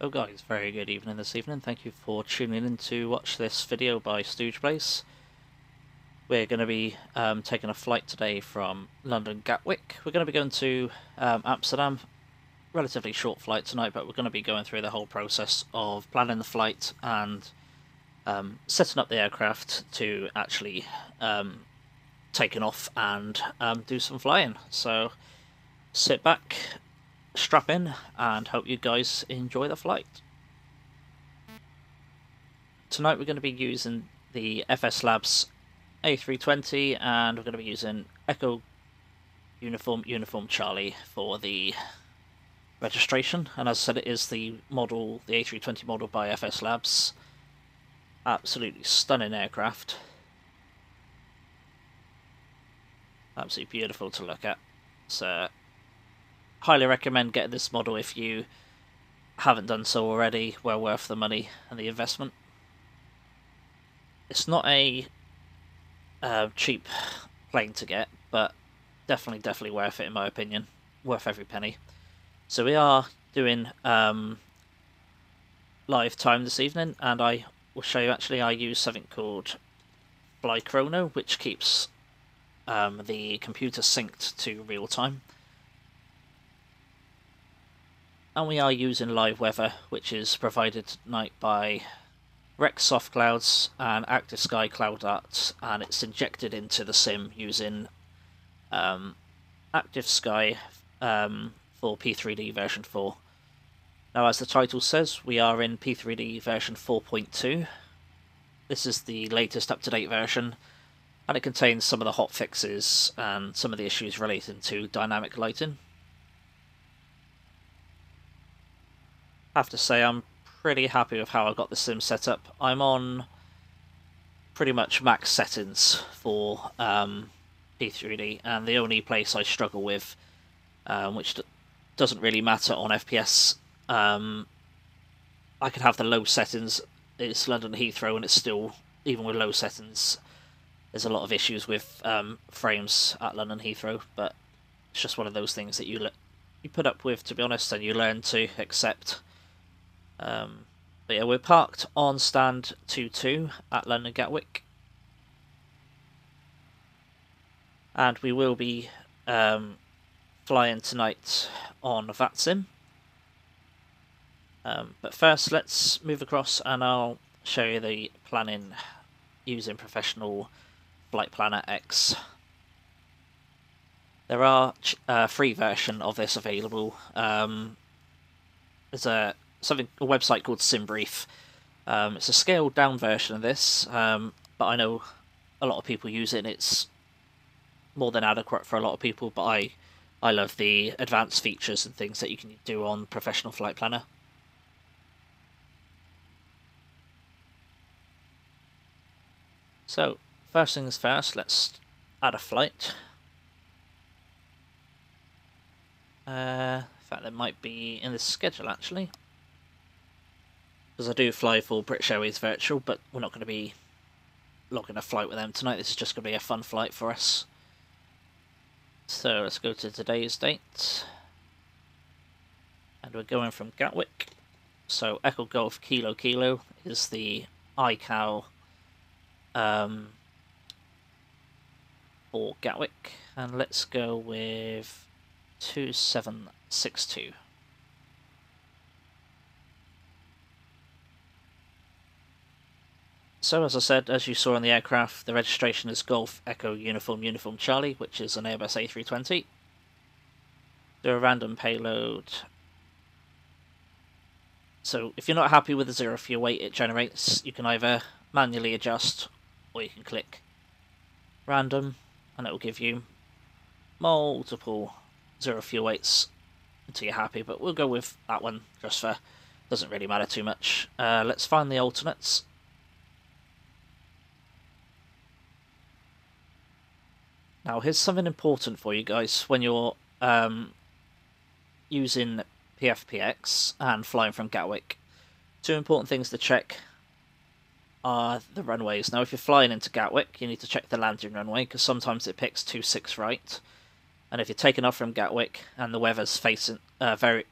Oh guys, very good evening this evening. Thank you for tuning in to watch this video by Stooge Place. We're going to be taking a flight today from London Gatwick. We're going to be going to Amsterdam. Relatively short flight tonight, but we're going to be going through the whole process of planning the flight and setting up the aircraft to actually taking off and do some flying. So sit back, strap in, and hope you guys enjoy the flight. Tonight we're going to be using the FSLabs A320 and we're going to be using Echo Uniform Charlie for the registration, and as I said, it is the model, the A320 model by FSLabs. Absolutely stunning aircraft. Absolutely beautiful to look at. So highly recommend getting this model if you haven't done so already. Well worth the money and the investment. It's not a cheap plane to get, but definitely worth it in my opinion. Worth every penny. So we are doing live time this evening, and I will show you. Actually, I use something called FlyChrono, which keeps the computer synced to real time. And we are using live weather, which is provided tonight by Rex Soft Clouds and Active Sky Cloud Art, and it's injected into the sim using Active Sky for P3D version 4. Now, as the title says, we are in P3D version 4.2. This is the latest up-to-date version, and it contains some of the hot fixes and some of the issues relating to dynamic lighting. I have to say I'm pretty happy with how I got the sim set up. I'm on pretty much max settings for P3D, and the only place I struggle with, which doesn't really matter on FPS, I could have the low settings. It's London Heathrow, and it's still, even with low settings, there's a lot of issues with frames at London Heathrow, but it's just one of those things that you put up with, to be honest, and you learn to accept. But yeah, we're parked on stand 22 at London Gatwick, and we will be flying tonight on Vatsim. But first, let's move across and I'll show you the planning using Professional Flight Planner X. There are a free version of this available. There's a website called SimBrief. It's a scaled down version of this, but I know a lot of people use it, and it's more than adequate for a lot of people, but I love the advanced features and things that you can do on Professional Flight Planner. So, first things first, let's add a flight. In fact, that might be in the schedule, actually. Because I do fly for Briths Airways Virtual, but we're not going to be logging a flight with them tonight. This is just going to be a fun flight for us. So let's go to today's date. And we're going from Gatwick. So Echo Golf Kilo Kilo is the iCal for Gatwick. And let's go with 2762. So, as I said, as you saw in the aircraft, the registration is Golf Echo Uniform Charlie, which is an Airbus A320. Do a random payload. So, if you're not happy with the 0 fuel weight it generates, you can either manually adjust, or you can click random, and it will give you multiple 0 fuel weights until you're happy, but we'll go with that one just for, doesn't really matter too much. Let's find the alternates. Now, here's something important for you guys when you're using PFPX and flying from Gatwick. Two important things to check are the runways. Now, if you're flying into Gatwick, you need to check the landing runway, because sometimes it picks 26 right. And if you're taking off from Gatwick and the weather's facing very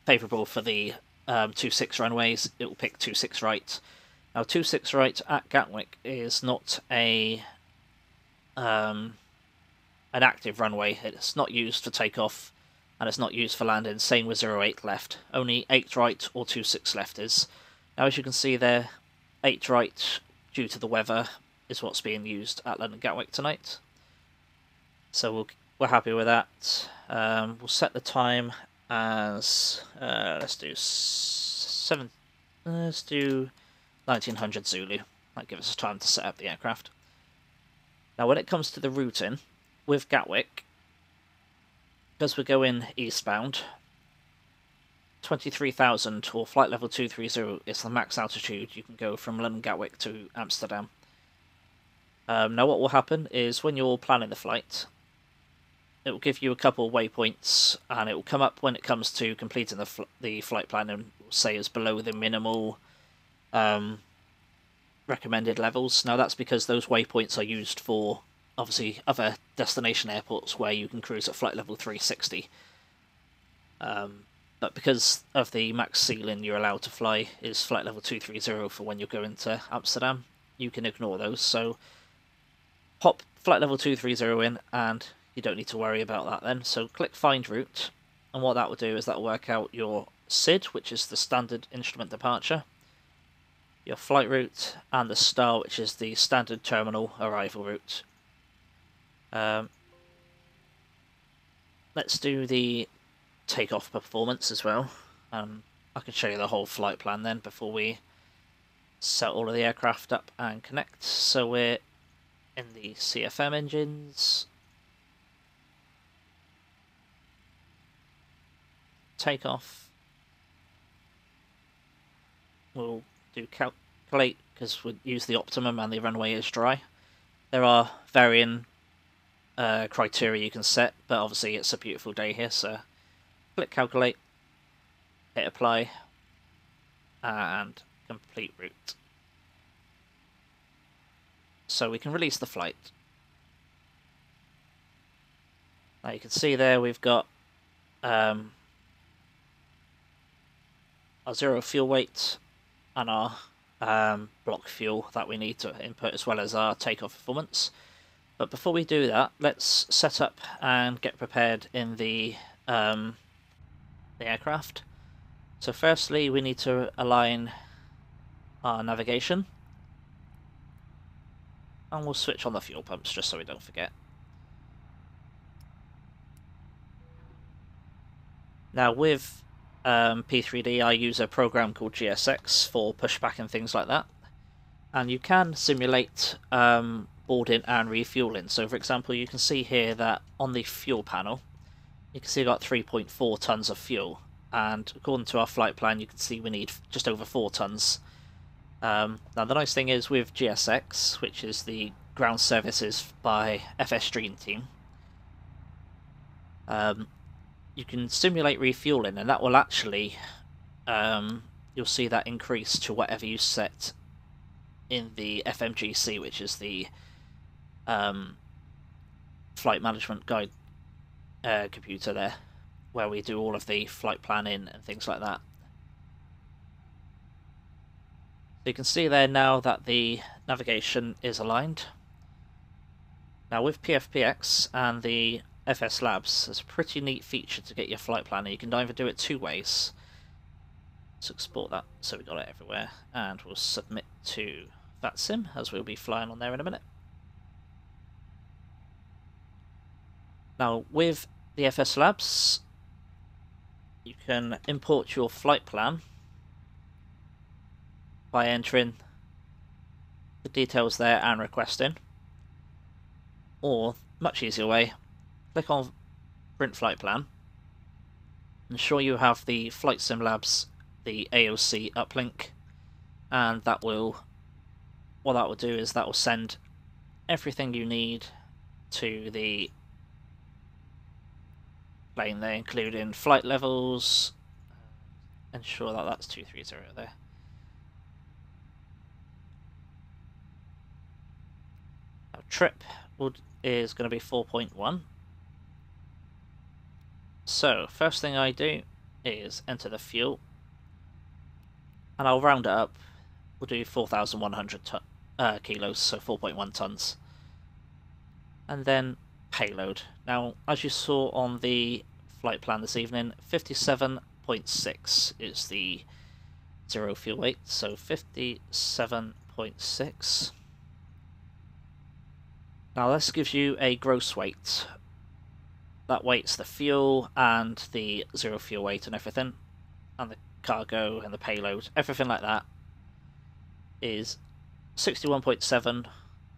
favourable for the 26 runways, it will pick 26 right. Now 26 right at Gatwick is not an active runway. It's not used for takeoff and it's not used for landing. Same with 08 left. Only 8 right or 26 left is. Now as you can see there, 8 right due to the weather is what's being used at London Gatwick tonight. So we're happy with that. We'll set the time as let's do 1900 Zulu. That gives us time to set up the aircraft. Now when it comes to the routing with Gatwick, because we're going eastbound, 23,000 or flight level 230 is the max altitude you can go from London Gatwick to Amsterdam. Now what will happen is when you're planning the flight, it will give you a couple of waypoints and it will come up when it comes to completing the flight plan and say it's below the minimal recommended levels. Now that's because those waypoints are used for obviously other destination airports where you can cruise at flight level 360. But because of the max ceiling you're allowed to fly is flight level 230 for when you're going to Amsterdam, you can ignore those. So pop flight level 230 in and you don't need to worry about that then. So click find route, and what that will do is that will work out your SID, which is the standard instrument departure, your flight route, and the STAR, which is the standard terminal arrival route. Let's do the takeoff performance as well. I can show you the whole flight plan then before we set all of the aircraft up and connect. So we're in the CFM engines, takeoff. We'll do calculate because we'll use the optimum and the runway is dry. There are varying criteria you can set, but obviously it's a beautiful day here, so click calculate, hit apply, and complete route. So we can release the flight. Now you can see there we've got our 0 fuel weight and our block fuel that we need to input, as well as our takeoff performance. But before we do that, let's set up and get prepared in the aircraft. So firstly we need to align our navigation, and we'll switch on the fuel pumps just so we don't forget. Now with P3D I use a program called GSX for pushback and things like that, and you can simulate boarding and refueling. So for example, you can see here that on the fuel panel you can see we've got 3.4 tons of fuel, and according to our flight plan you can see we need just over 4 tons. Now the nice thing is with GSX, which is the ground services by FS Dream Team, you can simulate refueling, and that will actually you'll see that increase to whatever you set in the FMGC, which is the flight management guide computer there, where we do all of the flight planning and things like that. So you can see there now that the navigation is aligned. Now with PFPX and the FSLabs, there's a pretty neat feature to get your flight planner. You can either do it 2 ways. Let's export that so we got it everywhere, and we'll submit to Vatsim as we'll be flying on there in a minute. Now with the FSLabs, you can import your flight plan by entering the details there and requesting, or much easier way, click on print flight plan, ensure you have the Flight Sim Labs, the AOC uplink, and that will, what that will do is that will send everything you need to the plane there, including flight levels. Ensure that that's 230 there. Now trip is going to be 4.1. So first thing I do is enter the fuel, and I'll round it up. We'll do 4,100 kilos, so 4.1 tons. And then payload. Now, as you saw on the flight plan this evening, 57.6 is the zero fuel weight, so 57.6. Now this gives you a gross weight. That weight's the fuel and the zero fuel weight and everything, and the cargo and the payload, everything like that is 61.7,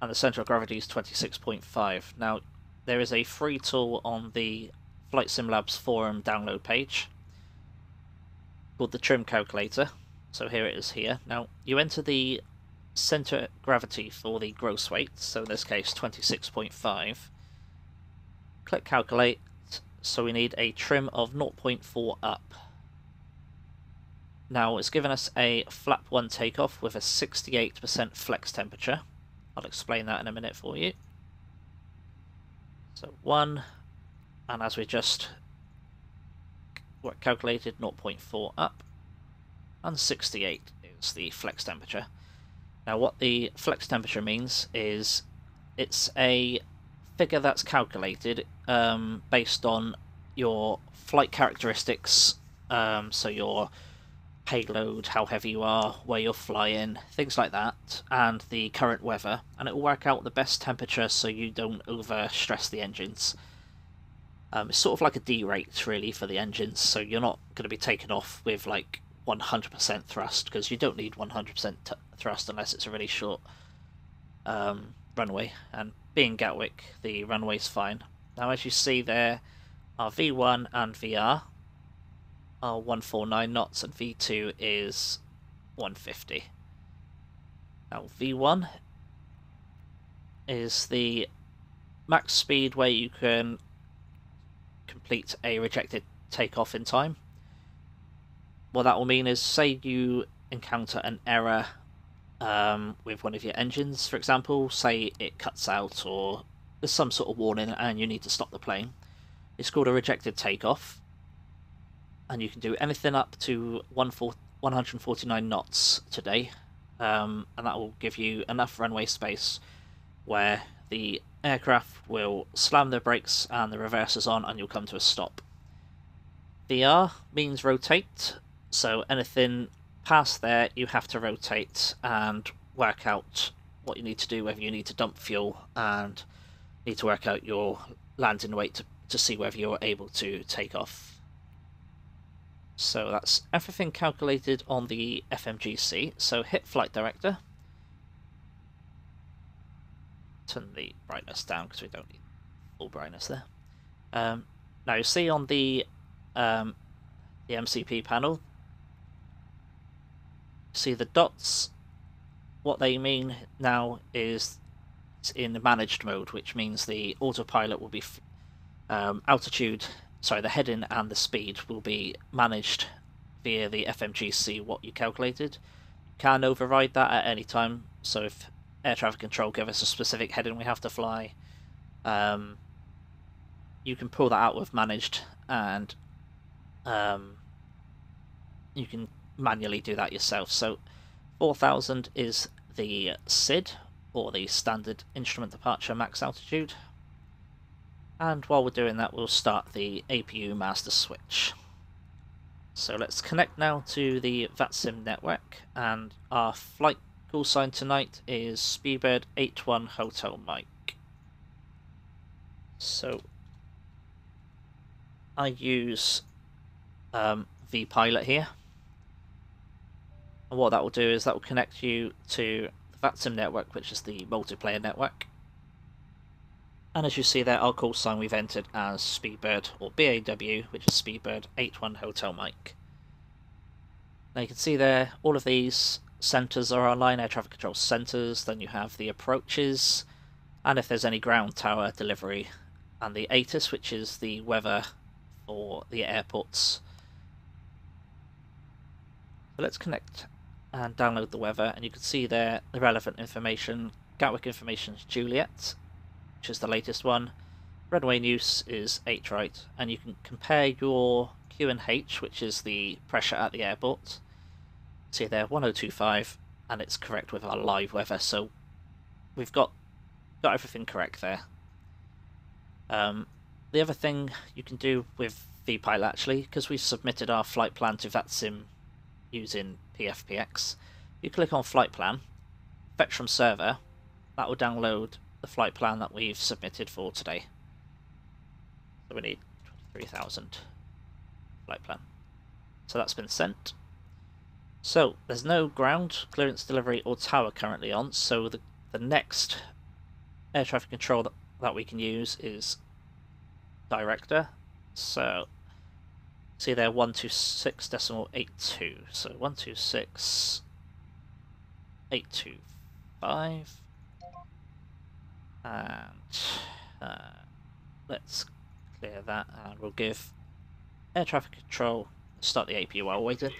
and the centre of gravity is 26.5. Now, there is a free tool on the FlightSimLabs forum download page called the trim calculator. So here it is here. Now, you enter the centre of gravity for the gross weight, so in this case 26.5. Click calculate, so we need a trim of 0.4 up. Now, it's given us a flap 1 takeoff with a 68% flex temperature. I'll explain that in a minute for you. So 1, and as we just calculated, 0.4 up, and 68 is the flex temperature. Now, what the flex temperature means is it's a figure that's calculated based on your flight characteristics, so your payload, how heavy you are, where you're flying, things like that, and the current weather, and it will work out the best temperature so you don't over stress the engines. It's sort of like a D rate really for the engines, so you're not going to be taken off with like 100% thrust, because you don't need 100% thrust unless it's a really short runway, and being Gatwick, the runway's fine. Now, as you see there, our V1 and VR are 149 knots and V2 is 150. Now, V1 is the max speed where you can complete a rejected takeoff in time. What that will mean is, say you encounter an error with one of your engines, for example, say it cuts out or there's some sort of warning and you need to stop the plane. It's called a rejected takeoff, and you can do anything up to 149 knots today, and that will give you enough runway space where the aircraft will slam the brakes and the reversers on and you'll come to a stop. VR means rotate, so anything past there you have to rotate and work out what you need to do, whether you need to dump fuel and need to work out your landing weight to see whether you're able to take off. So that's everything calculated on the FMGC. So hit Flight Director. Turn the brightness down because we don't need full brightness there. Now you see on the MCP panel, see the dots. What they mean now is it's in managed mode, which means the autopilot will be the heading and the speed will be managed via the FMGC, what you calculated. You can override that at any time, so if air traffic control give us a specific heading we have to fly, you can pull that out with managed, and you can manually do that yourself. So 4,000 is the SID, or the Standard Instrument Departure Max Altitude. And while we're doing that, we'll start the APU master switch. So let's connect now to the Vatsim network, and our flight call sign tonight is Speedbird 81 Hotel Mike. So I use vPilot here, and what that will do is that will connect you to the Vatsim network, which is the multiplayer network. And as you see there, our call sign we've entered as Speedbird, or BAW, which is Speedbird 81 Hotel Mike. Now you can see there, all of these centres are our line air traffic control centres, then you have the approaches, and if there's any ground tower delivery, and the ATIS, which is the weather for the airports. So let's connect and download the weather, and you can see there the relevant information. Gatwick information is Juliet, which is the latest one. Runway news is 8 right, and you can compare your Q and H, which is the pressure at the airport, See there, 1025, and it's correct with our live weather, so we've got everything correct there. The other thing you can do with vPilot, actually, because we've submitted our flight plan to Vatsim using PFPX, you click on flight plan, fetch from server, that will download the flight plan that we've submitted for today. So we need 23,000 flight plan. So that's been sent. So there's no ground clearance delivery or tower currently on, so the next air traffic control that we can use is director. So see there, 126.82, so 126.825, and let's clear that, and we'll give air traffic control, start the APU while waiting.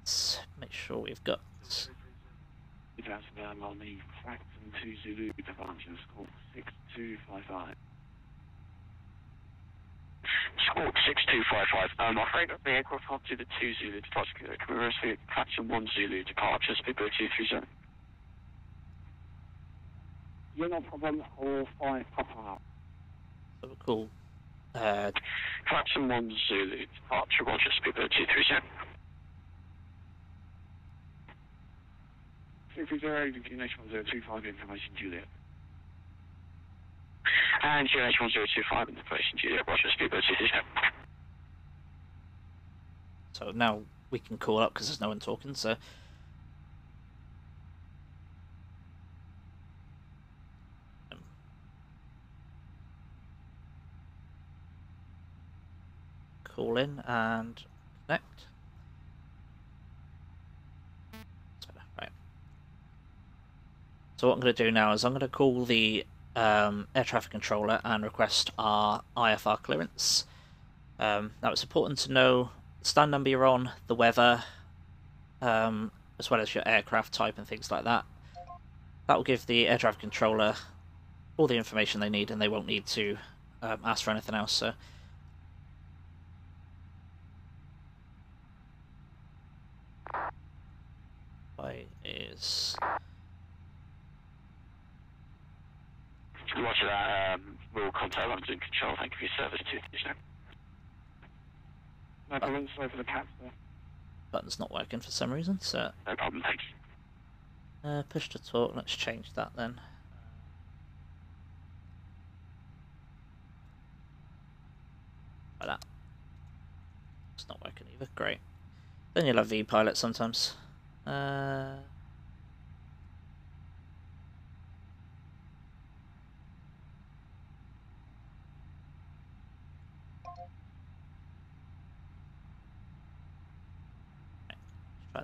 Let's make sure we've got 2000 on the Vatsim 2 Zulu departure, score 6255. Score 6255. I'm afraid that the aircraft up to the 2 Zulu departure. Can we reverse the Vatsim 1 Zulu departure, speedbird 230? Yeah, no problem. All 5 Papa. so cool. Vatsim 1 Zulu departure, Roger, speedbird 230. 330, QNH1025, information Juliet. And QNH1025, information Juliet, Roger, speedbird 230. So now we can call up because there's no one talking, so call in and connect. Right. So what I'm going to do now is I'm going to call the air traffic controller and request our IFR clearance. Now it's important to know the stand number you're on, the weather, as well as your aircraft type and things like that. That will give the air traffic controller all the information they need, and they won't need to ask for anything else. So is Roger that, we'll contact London Control, thank you for your service too. No problem, sorry for the cats there. button's not working for some reason, so No problem, thank you. push to talk, let's change that then. Like that. It's not working either, great. Then you'll have vPilot sometimes. Try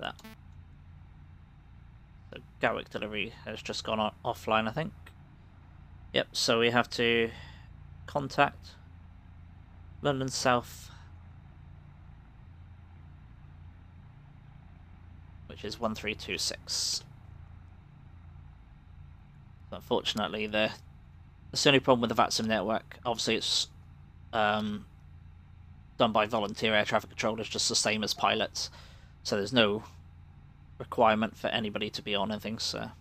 that. So Gatwick delivery has just gone offline, I think. Yep, so we have to contact London South, which is 1326. Unfortunately, that's the only problem with the Vatsim network. Obviously, it's done by volunteer air traffic controllers, just the same as pilots. So there's no requirement for anybody to be on anything. So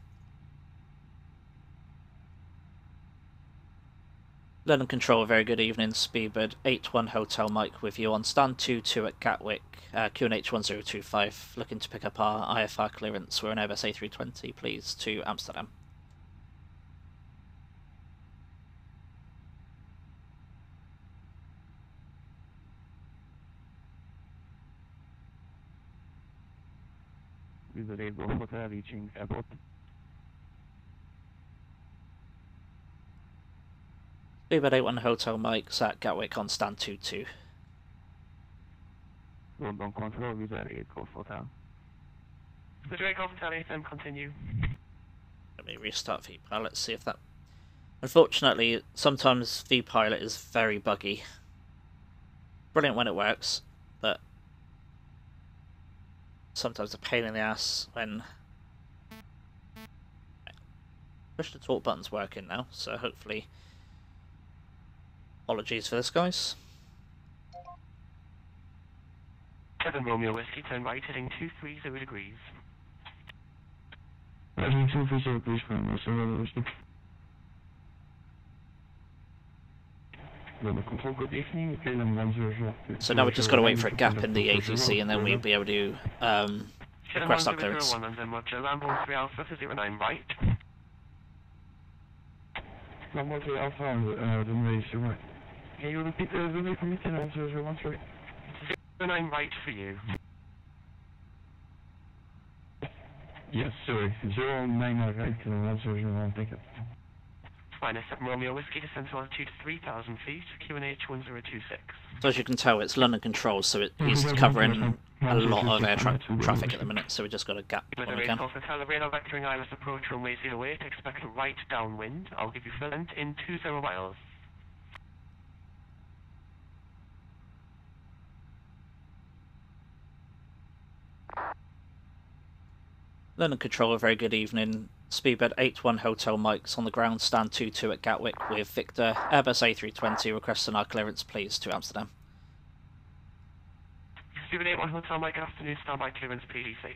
London Control, a very good evening. Speedbird 81 Hotel Mike with you on stand 22 at Gatwick, QNH 1025, looking to pick up our IFR clearance. We're an Airbus A320, please, to Amsterdam. User Hotel reaching airport. Speedbird 81 Hotel Mike's at Gatwick on stand 22. London Control, user Hotel. The Drake Hotel AFM, continue. Let me restart vPilot, see if that... Unfortunately, sometimes vPilot is very buggy. Brilliant when it works, but sometimes a pain in the ass when... Push to talk button's working now, so hopefully... Apologies for this, guys. 7 Romeo Whiskey, turn right, heading 230 degrees. Heading 230 degrees from Romeo Whiskey. So now we've just got to wait for a gap in the ATC and then we'll be able to request our clearance. Rambo 3 Alpha 09 right. Rambo 3 Alpha, then raise your right. Can you repeat the relay for me? 10 answers, 1 sorry. 09 right for you. Yes, sorry. 09 right, 101, thank you. Minus 7 Romeo Whiskey, descent to altitude 3,000 feet, QNH 1026. So as you can tell, it's London controls, so he's covering a lot of air traffic at the minute, so we just got a gap when we can. Radar vectoring ILS approach runway 08, expect a right downwind. I'll give you full length in 20 miles. London control, a very good evening. Speedbird 81 Hotel Mike's on the ground, stand 22 at Gatwick with Victor, Airbus A320, requesting our clearance please to Amsterdam. Speedbird 81 Hotel Mike, afternoon, standby clearance PDC.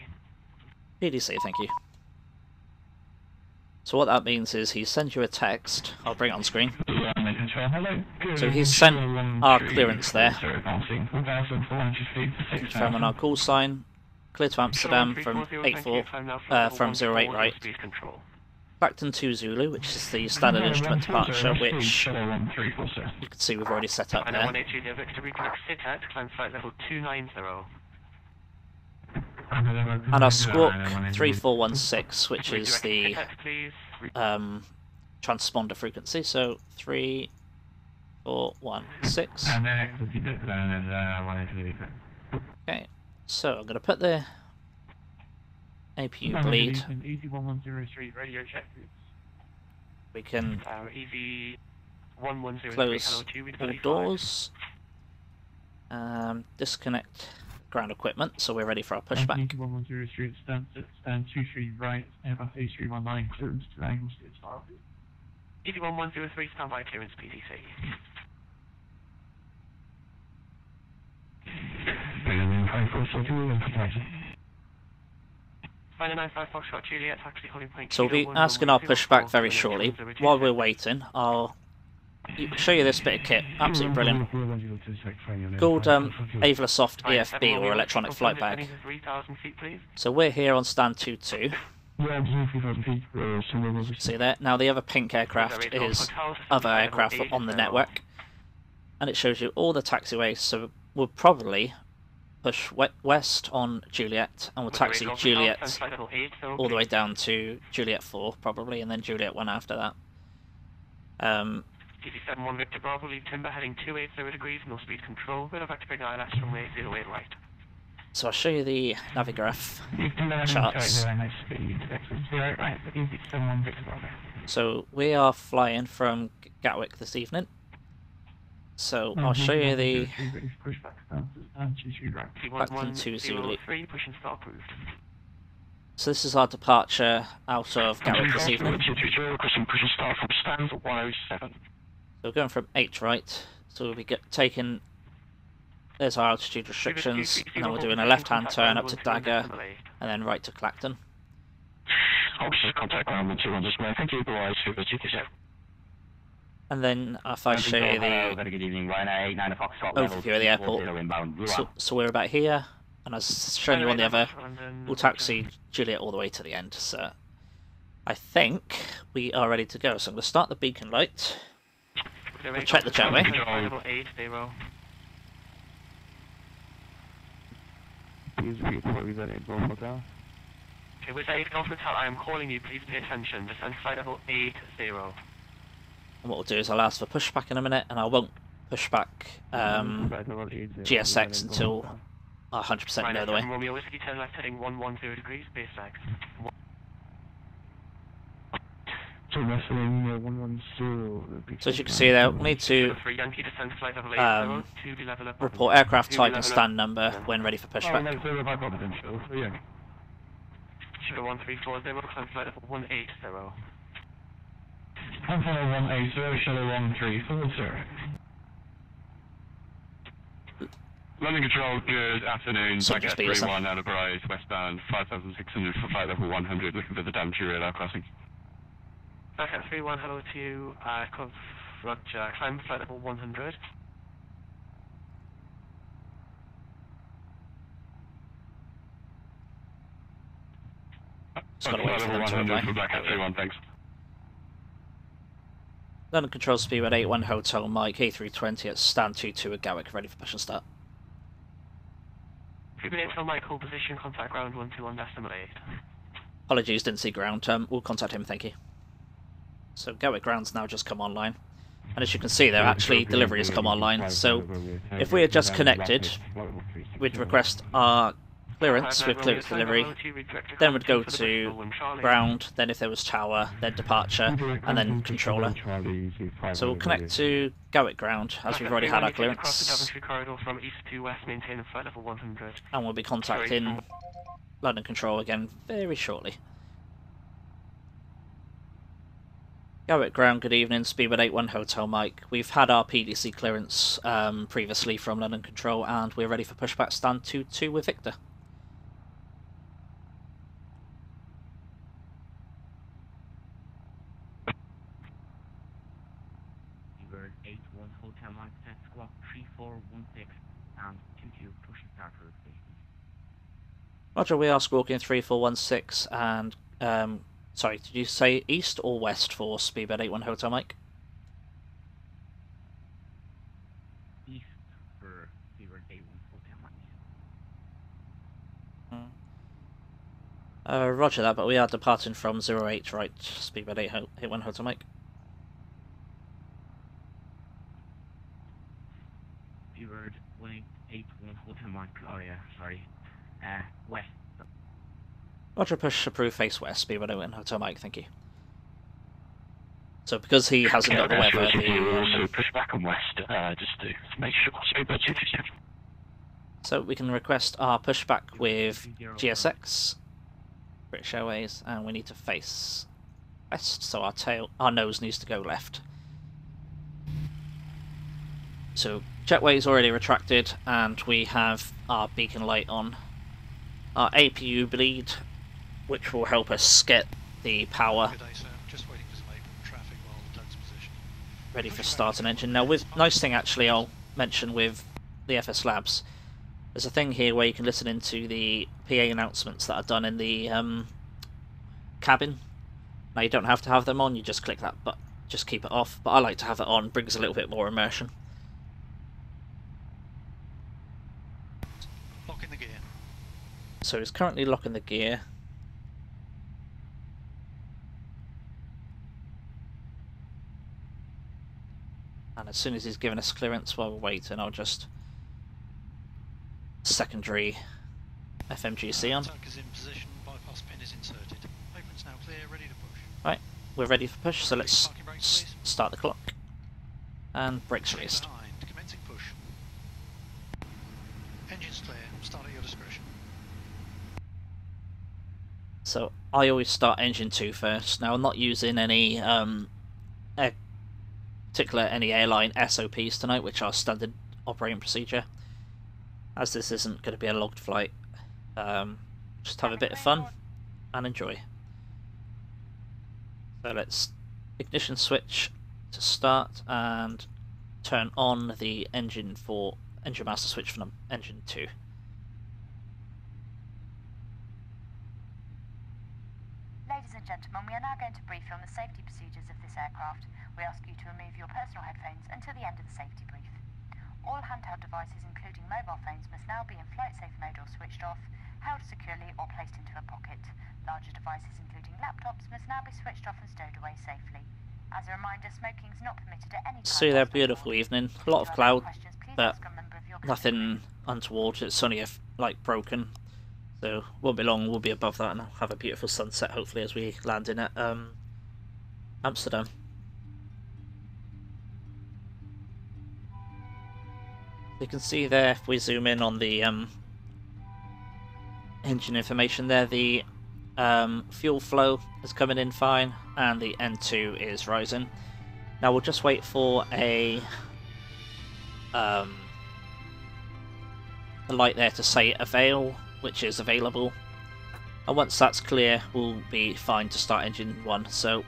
PDC, thank you. So what that means is he sends you a text, I'll bring it on screen. So he's sent our clearance there, confirming our call sign. Clear to Amsterdam from 84, from 08 right. Clacton 2 Zulu, which is the standard instrument departure, which you can see we've already set up there. And our Squawk 3416, which is the transponder frequency, so 3416. Okay. So I'm going to put the APU bleed. We can close all doors. Disconnect ground equipment, so we're ready for our pushback. Stand 23 right, Airbus A319, clearance to angle stage start. 103, standby clearance PTC. 595 Foxtrot Juliet, taxi holding point. So we'll be asking our pushback very shortly. While we're waiting, I'll show you this bit of kit. Absolutely brilliant. Called Aivlasoft EFB, or electronic flight bag. So we're here on stand 22. See there? Now the other pink aircraft is other aircraft on the network. And it shows you all the taxiways, so we'll probably push west on Juliet, and we'll taxi Juliet all the way down to Juliet 4, probably, and then Juliet 1 after that. DD71 Victor Bravo, lead timber heading 280 degrees, no speed control, we'll have to bring ILS from 808 right. So I'll show you the Navigraph charts. So we are flying from Gatwick this evening. So I'll show you the Clacton 2 Zulu. So this is our departure out of Gatwick this evening. So we're going from 8 right, so we'll be taking, there's our altitude restrictions, and then we're doing a left-hand turn up to Dagger, and then right to Clacton. And then if I show you the overview of the airport, so we're about here, and as shown you on the other, we'll taxi Juliet all the way to the end. So I think we are ready to go. So I'm going to start the beacon light. We'll check the jetway. Okay, with Aid Golf Hotel, I am calling you, please pay attention. Descend flight level 80. And what we'll do is I'll ask for pushback in a minute, and I won't push back GSX until I 100% know the way. Romeo Whiskey, turn left heading 110 degrees, base flag. So as you can see there, we need to report aircraft type and stand number when ready for pushback. 1340, climb flight level 180. Alpha 180, Shadow 134, sir. London Control, good afternoon. So Back just at be yourself. 31 Enterprise, westbound 5,600 for flight level 100, looking for the damage radar crossing. Back at 31, hello to you. Roger, climb flight level 100. Just gotta wait for them to reply. For back at 31, thanks. London Control Speedbird 81 Hotel Mike A320 at stand 22 at Gatwick, ready for push and start. 3 minutes on Mike, hold position, contact ground 121 decimal 8. Apologies, didn't see ground. We'll contact him, thank you. So Gatwick ground's now just come online. And as you can see there, actually delivery has come online. So if we had just connected, we'd request our clearance with clearance delivery, then we'd go to ground, then if there was tower, then departure, and then controller. So we'll connect to Gatwick ground, as we've already had our clearance, and we'll be contacting London Control again very shortly. Gatwick ground, good evening, Speedbird 81 Hotel Mike. We've had our PDC clearance previously from London Control, and we're ready for pushback stand 22 with Victor. Speedbird 81 Hotel Mike, set squawk 3416 and 22 push and start for station. Roger, we are squawking 3416 and sorry, did you say east or west for Speedbird 81 Hotel Mike? East for Speedbird 81 Hotel Mike. Roger that, but we are departing from 08 right, Speedbird 81 Hotel Mike. Speedbird 81 Hotel Mike, oh yeah, sorry, west. Roger, push approved face west, Speedbird 81 Hotel Mike, thank you. So because he hasn't got the weather, Also push back on west, just to make sure Speedbird 227. So we can request our pushback with GSX, Briths Airways, and we need to face west, so our nose needs to go left. So jetway's already retracted, and we have our beacon light on. Our APU bleed, which will help us get the power Good day, sir. Just waiting for some apron traffic while Doug's position. ready for start and engine. Now, with nice thing actually I'll mention with the FSLabs, there's a thing here where you can listen into the PA announcements that are done in the cabin. Now you don't have to have them on, you just click that, but just keep it off. But I like to have it on, brings a little bit more immersion. Lock in the gear. So he's currently locking the gear. And as soon as he's given us clearance while we're waiting, I'll just secondary FMGC on. Tug is in position, bypass pin is inserted. Apron's now clear, ready to push. Right, we're ready for push, so let's Parking brakes, please. start the clock. And brakes released. Behind, commencing push. Engine's clear, start at your discretion. So I always start engine 2 first. Now I'm not using any any airline SOPs tonight, which are standard operating procedure, as this isn't going to be a logged flight. Just have a bit of fun and enjoy. So let's ignition switch to start and turn on the engine master switch from engine 2. Ladies and gentlemen, we are now going to brief you on the safety procedures of this aircraft. We ask you to remove your personal headphones until the end of the safety brief. All handheld devices, including mobile phones, must now be in flight safe mode or switched off, held securely or placed into a pocket. Larger devices, including laptops, must now be switched off and stowed away safely. As a reminder, smoking is not permitted at any time. See there, beautiful evening. A lot of cloud, but ask a member of your nothing untoward. It's only broken. So won't be long, we'll be above that and I'll have a beautiful sunset hopefully as we land in at Amsterdam. You can see there, if we zoom in on the engine information there, the fuel flow is coming in fine, and the N2 is rising. Now we'll just wait for a light there to say avail, which is available, and once that's clear we'll be fine to start engine 1. So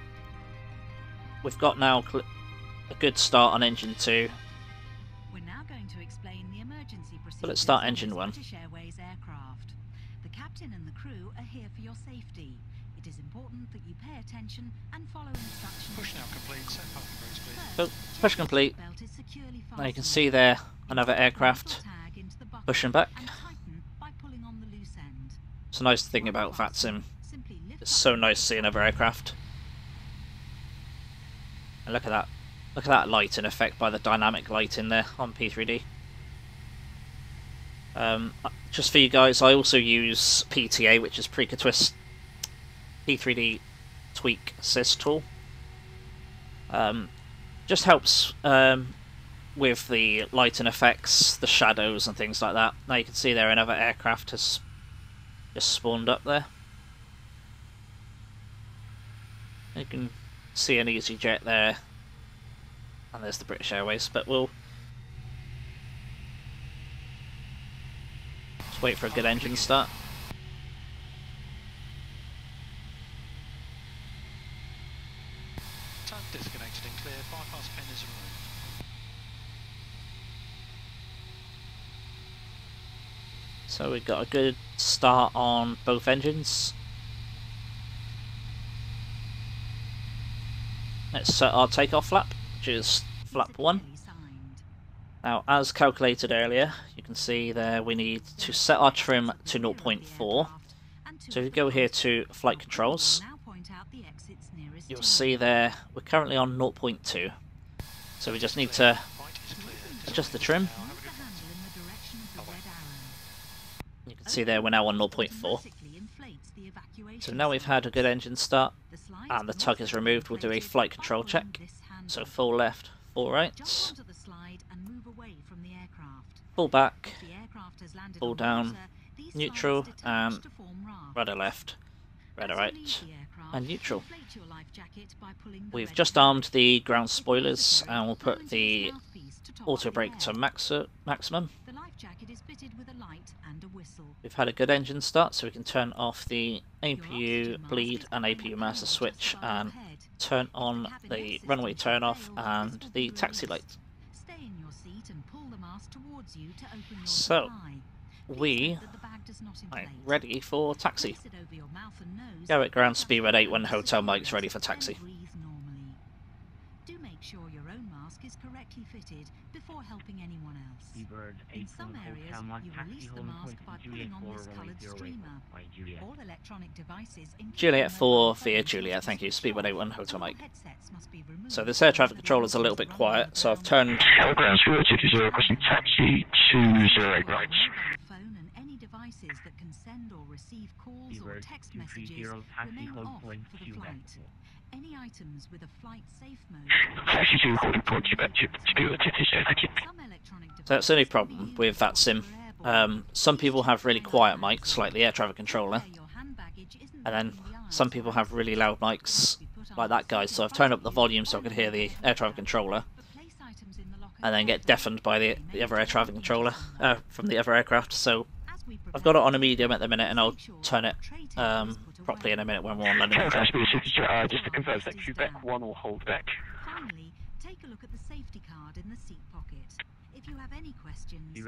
we've got now a good start on engine 2. We're now going to explain the emergency procedures. So let's start engine 1. Briths Airways aircraft. The captain and the crew are here for your safety. It is important that you pay attention and follow instructions. Push now complete. Set parking brakes, please. So push complete. Now you can see there another aircraft pushing back. It's a nice thing about Vatsim. It's so nice to see another aircraft. And look at that. Look at that light in effect by the dynamic light in there on P3D. Just for you guys, I also use PTA, which is Pre-Twist P3D Tweak Assist tool. Just helps with the lighting effects, the shadows and things like that. Now you can see there another aircraft has just spawned up there. You can see an EasyJet there, and there's the British Airways, but we'll just wait for a good engine start. Tug disconnected and clear. Bypass pin is removed. So we've got a good start on both engines. Let's set our takeoff flap, which is flap 1. Now, as calculated earlier, you can see there we need to set our trim to 0.4. So if you go here to flight controls, you'll see there we're currently on 0.2. So we just need to adjust the trim. You can see there we're now on 0.4. So now we've had a good engine start and the tug is removed, we'll do a flight control check. So full left, full right, full back, full down, neutral, and rudder left, rudder right, and neutral. We've just armed the ground spoilers and we'll put the auto brake to maximum. We've had a good engine start, so we can turn off the APU bleed and APU master switch and turn on the runway turn off and the taxi light. So we are ready for taxi. Gatwick ground speedbird 81 hotel Mike's ready for taxi. Do make sure your own mask is correctly fitted before helping anyone else. In some areas, you release the mask by pulling on this coloured streamer. All electronic devices, Juliet 4 via Juliet, thank you. Speedbird 81 hotel Mike. So this air traffic controller is a little bit quiet, so I've turned. Ground 020 requesting taxi 208 right. Phone and any devices that can send or receive calls or text messages remain off for the flight. Any items with a flight safe mode. Taxi 2 holding point Quebec to be with thank you. So that's the only problem with Vatsim. Some people have really quiet mics, like the air traffic controller, and then some people have really loud mics, like that guy. So I've turned up the volume so I could hear the air traffic controller, and then get deafened by the other air traffic controller from the other aircraft. So I've got it on a medium at the minute, and I'll turn it properly in a minute when we're on London Gatwick. Just to confirm, is that Quebec 1 or hold back? Finally, take a look at the safety card in the seat pocket. If you have any questions, please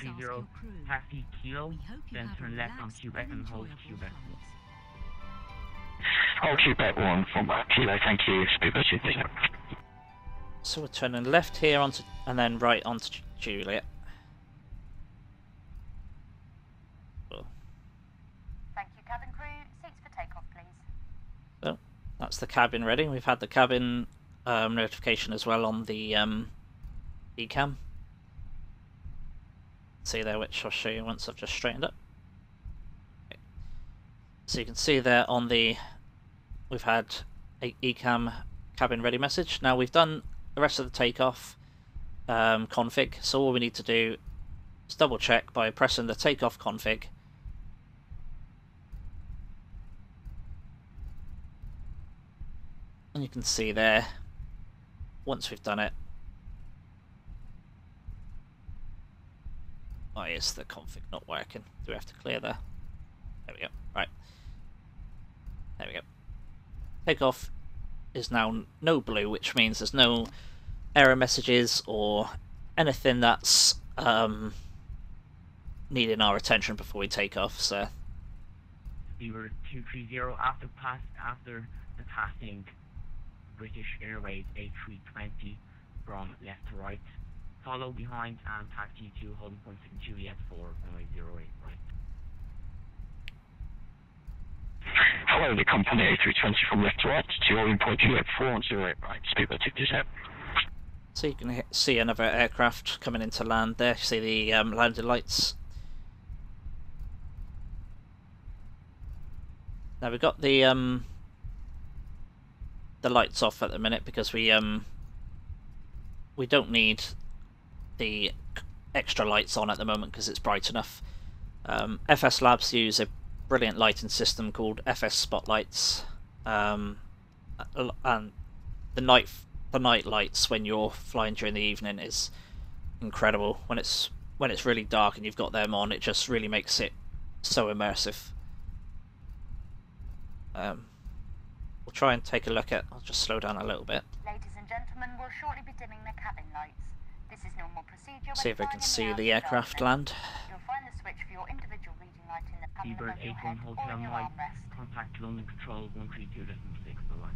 ask your crew. Taxi Kilo, We hope you then have a turn left on relaxed Quebec and and hold enjoyable Quebec. flight. Hold Quebec 1 from Kilo, thank you. Speedbird 2. So we're turning left here onto, and then right onto Juliet. Thank you, cabin crew. Seats for takeoff, please. So that's the cabin ready. We've had the cabin notification as well on the EHAM. See there, which I'll show you once I've just straightened up. Okay. So you can see there on the, we've had a EHAM cabin ready message. Now we've done the rest of the takeoff config, so all we need to do is double check by pressing the takeoff config. And you can see there, once we've done it, why is the config not working? Do we have to clear there? There we go. Right. There we go. Takeoff is now no blue, which means there's no error messages or anything that's needing our attention before we take off. So we were 230 after the passing British Airways A320 from left to right. Follow behind and taxi to holding point Juliet 4 runway 08 right. Hello, the company A320 from left to right to holding point Juliet 4 on 08 right. Speedbird 227. So you can see another aircraft coming into land there. You see the landing lights. Now we've got the lights off at the minute because we don't need the extra lights on at the moment because it's bright enough. FSLabs use a brilliant lighting system called FS Spotlights, and the night lights when you're flying during the evening is incredible. When it's really dark and you've got them on, it just really makes it so immersive. We'll try and take a look at. I'll just slow down a little bit. Ladies and gentlemen, we'll shortly be dimming the cabin lights. This is normal procedure. See if we can see the aircraft land. You'll find the switch for your individual reading light in the panel Seabird above your 81 head or Hotel in your Mike, armrest. contact London Control 132.6 bye.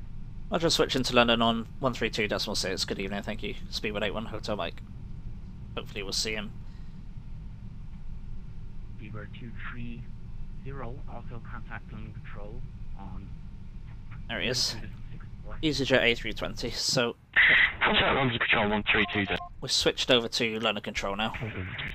I'll just switch into London on 132.6. Good evening, thank you. Speedbird 81 Hotel Mike. Hopefully we'll see him. Seabird 230, also contact London Control on... There he is. EasyJet A320. So Contact London Control 132. we're switched over to London Control now.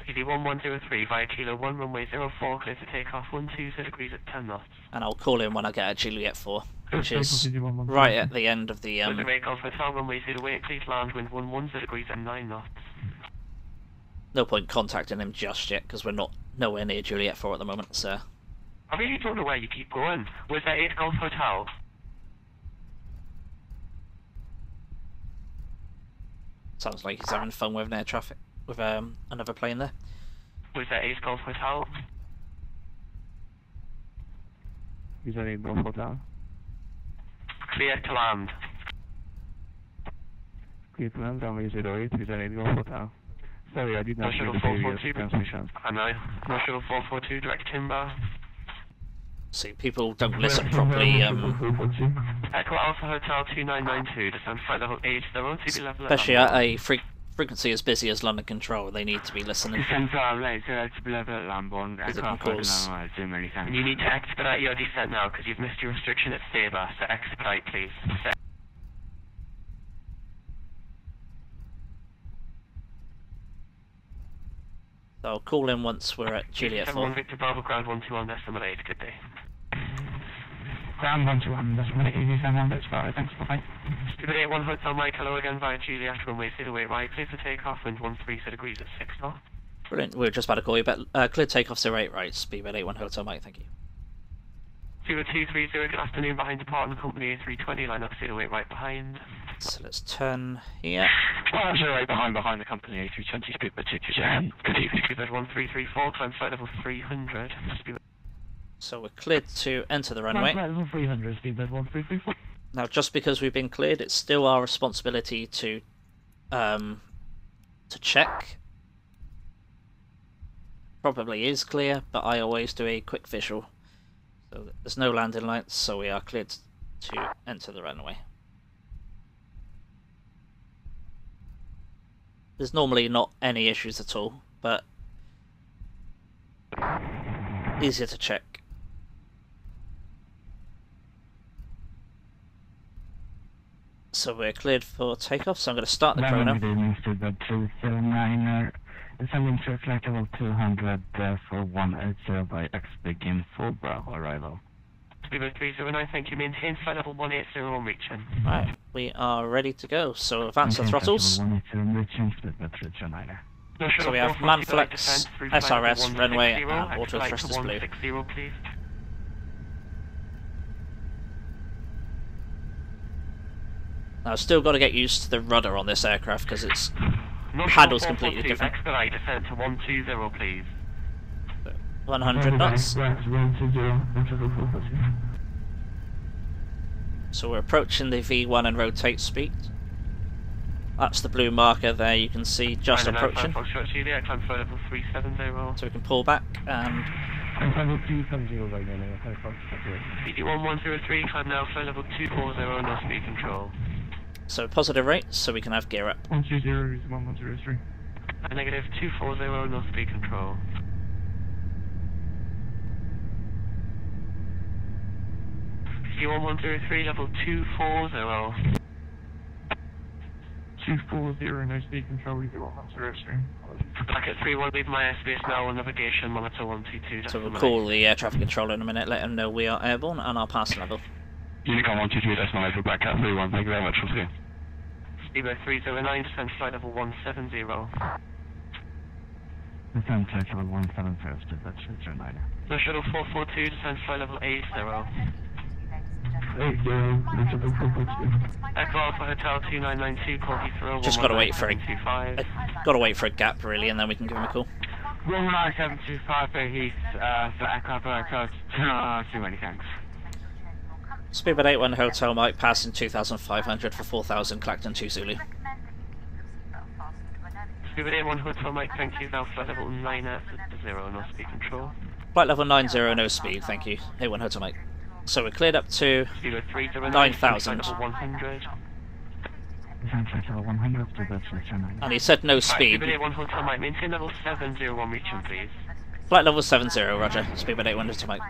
PD 1103 via Kilo 1 runway 04, clear to take off 120 degrees at 10 knots. And I'll call in when I get a Juliet 4, which is right at the end of the Reserve Golf Hotel runway 08, please land wind 110 degrees at 9 knots. no point contacting him just yet because we're not nowhere near Juliet 4 at the moment. So I really don't know where you keep going. Was that 8 Golf Hotel? sounds like he's having fun with air traffic with another plane there. Was that 8 Golf Hotel? Is that 8 Golf Hotel? Clear to land. Clear to land, runway 08, is that 8 Golf Hotel? Sorry, I did not hear National the previous 442. transmission. I know. National 442, direct timber. See, people don't listen properly. Echo Alpha Hotel 2992, descend flight level 8, their own CB level Especially at a frequency as busy as London Control, they need to be listening. Descend flight level 8, CB level at Lamborn, Because it can aircraft cause- You need to expedite your descent now because you've missed your restriction at Sabre, so expedite please. So I'll call in once we're at Juliet 4. 71 Victor Bravo ground 121 decimal 8, good day. Ground 121, decimal 8, easy 71, that's fine, thanks, bye. Stupid 81 Hotel Mike, hello again via Juliet, runway 08 right, clear for takeoff, wind 13 degrees at 6 knots. Brilliant, we were just about to call you, but clear takeoff 08 right, Speedbird 81 Hotel Mike, thank you. 0230, good afternoon, behind department company A320, line up 08 right behind. So let's turn here. 08 behind the company A320, Speedbird 227. Good evening. Speedbird 1334, climb flight level 300. Speedbird. So we're cleared to enter the runway. Level 300, Speedbird 1334. Now, just because we've been cleared, it's still our responsibility to check. Probably is clear, but I always do a quick visual. So there's no landing lights, so we are cleared to enter the runway. There's normally not any issues at all, but easier to check. So we're cleared for takeoff, so I'm going to start the chrono. Speedbird 209, descending to flight level 200 for 180 by X begin full Bravo arrival. Speedbird 309, thank you, maintain flight level 180 on reaching. Right, we are ready to go, so advance the throttles. 180 reaching, Speedbird 309. So we have man flex, SRS, runway, and auto thrusters blue. 160, please. Now, I've still got to get used to the rudder on this aircraft because its handle's completely different. Expedite descent to 120, please. 100 knots. So we're approaching the V1 and rotate speed. That's the blue marker there, you can see just approaching. So we can pull back and... PD1103, climb now, flight level 240, no speed control. So positive rate, so we can have gear up. 120 is 1103. Negative 240, no speed control. PD1103, level 240. 240, no speed control, we do 1103. Back at 31, leave my airspace now on navigation, monitor 122. So we'll call the air traffic controller in a minute, let them know we are airborne and our passing level. Unicom 122, decimal over back at 31, thank you very much, we'll see you. Speedbird 309, descend flight level 170. Descend flight level 170, Speedbird 309. No shuttle 442, descend flight level 80. 80, Echo Alpha Hotel 2992, call Heathrow. Just gotta wait for a gap really, and then we can give him a call. 19725 for Heath, for aircraft approach. Too many thanks. Speedbird 81 Hotel Mike, passing 2,500 for 4,000, Clacton 2 Zulu. Speedbird 81 Hotel Mike, thank you. Now flight level 90, no speed control. Flight level 90, no speed, thank you. 81 Hotel Mike. So we're cleared up to 9,000. And he said no speed. Speedbird 81 Hotel Mike, maintain level 701, reaching please. Flight level 70, roger. Speedbird 81 Hotel Mike.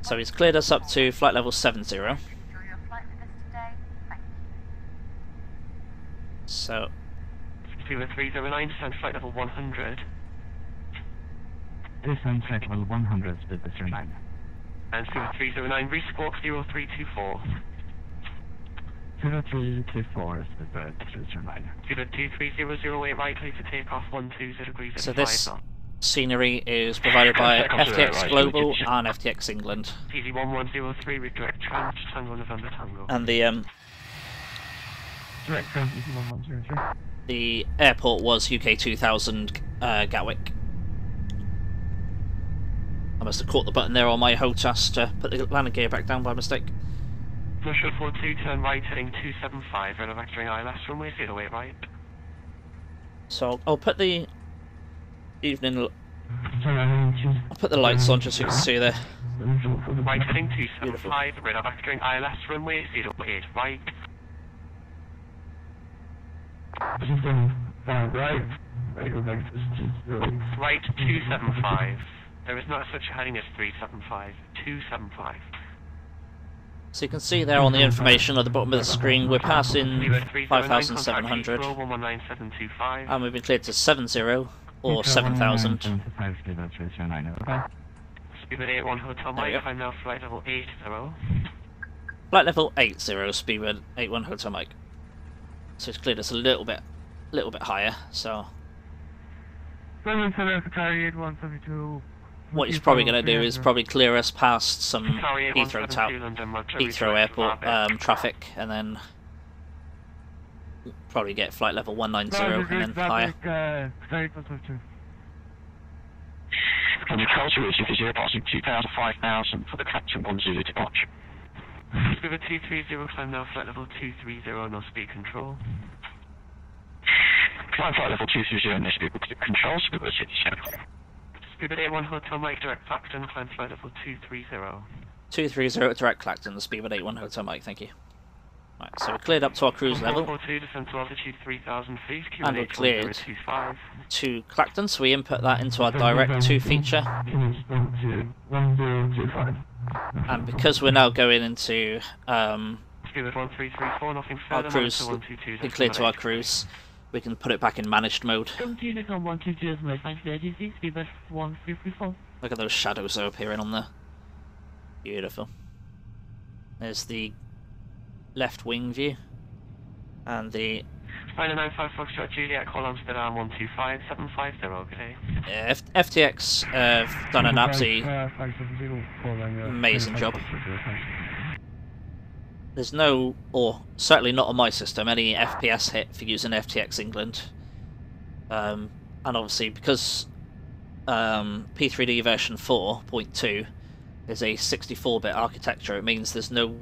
So he's cleared us up to flight level 70. So... Speedbird 309, descend flight level 100. Descend flight level 100, Speedbird 39. And Speedbird 309, re-squawk 0324. 0324, Speedbird 309. Speedbird 23008, right, clear to take off 120 degrees at so 5 this knots. scenery is provided by FTX Global and FTX England. PD1103, redirect trans, Tango November Tango. And Direct trans, PD1103. the airport was UK2000 Gatwick. I must have caught the button there on my HOTAS to put the landing gear back down by mistake. Commercial 42, turn right, heading 275, radar vectoring ILS, runway 08 right. So I'll put the evening... I'll put the lights on just so you can see there. Right, heading 275, radar vectoring ILS, runway 08 right. Right 275. There is not such a heading as 375. 275. So you can see there on the information at the bottom of the screen, we're passing 5,700. And we've been cleared to 70 or 7,000. Speedbird 81 Hotel Mike, I'm now flight level 80. Flight level 80, Speedbird 81 Hotel Mike. So it's cleared us a little bit higher, so... What he's probably going to do is probably clear us past some Heathrow Airport traffic, and then probably get flight level 190 and then higher. Can you call to receive 0 passing 2,500 for the Clacton 1 Zulu departure? Speedbird 230, climb now flight level 230, no speed control. Climb flight level 230, no speed control, Speedbird 77. Speedbird 81 Hotel Mike, direct Clacton, climb flight level 230. 230 direct Clacton, the Speedbird 81 Hotel Mike, thank you. Right, so we're cleared up to our cruise level. 442, descend to altitude 3,000 feet, and we're cleared to Clacton, so we input that into our Direct 2 feature. And because we're now going into our cruise, we're cleared to our cruise, we can put it back in managed mode. Look at those shadows that are appearing on there. Beautiful. There's the left wing view, and the... 995 Foxtrot Juliet, call Amsterdam 125750, good day. Yeah, FTX have done an absolutely amazing job. there's no, or certainly not on my system, any FPS hit for using FTX England. And obviously because P3D version 4.2 is a 64-bit architecture, it means there's no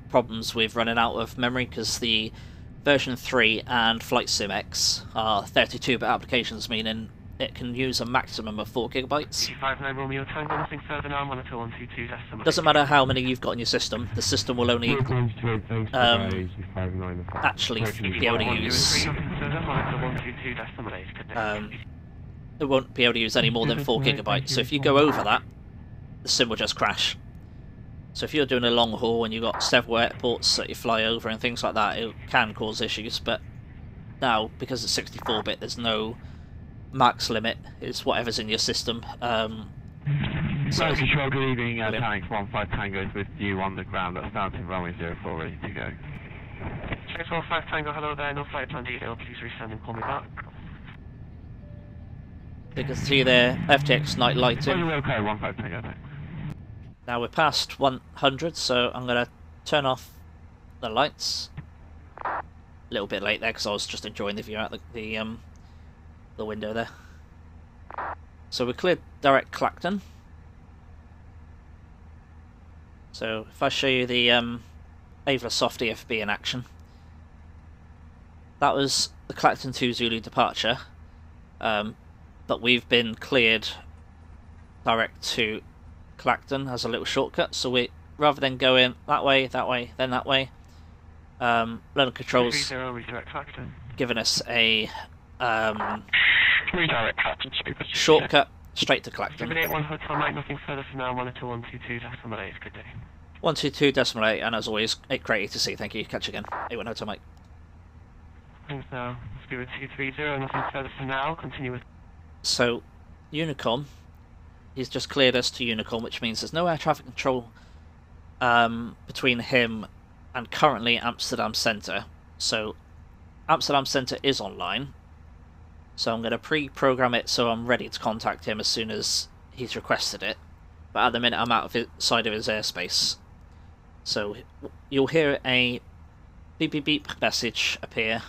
problems with running out of memory, because the version 3 and Flight X are 32-bit applications, meaning it can use a maximum of 4 gigabytes. Doesn't matter how many you've got in your system, the system will only actually be able to use it won't be able to use any more than 4 gigabytes, so if you go over that, the sim will just crash. So if you're doing a long haul and you've got several airports that you fly over and things like that, it can cause issues, but now, because it's 64-bit, there's no max limit, it's whatever's in your system. So Control, good evening, Tank 15 Tango is with you on the ground, that's down to runway 04, ready to go. 615 Tango, hello there, no flight plan detail, please resend and call me back. You can see there, FTX night lighting. Okay, 15 Tango, thanks. Now we're past 100, so I'm going to turn off the lights. A little bit late there because I was just enjoying the view out the window there. So we cleared direct Clacton. So if I show you the Aivlasoft EFB in action, that was the Clacton 2 Zulu departure, but we've been cleared direct to Clacton as a little shortcut, so we, rather than going that way, then that way, London Control's given us a redirect Clacton, shortcut straight to Clacton. 781 Hotel Mike, nothing further for now, monitor 122.8, good day. 122.8, and as always, great to see, thank you, catch you again. 81 Hotel Mike. Thanks now, Spirit 230, nothing further for now, continue with... So, Unicom, he's just cleared us to Unicom, which means there's no air traffic control between him and currently Amsterdam Centre. So Amsterdam Centre is online, so I'm going to pre-program it so I'm ready to contact him as soon as he's requested it, but at the minute I'm outside of his airspace. So you'll hear a beep beep beep message appear,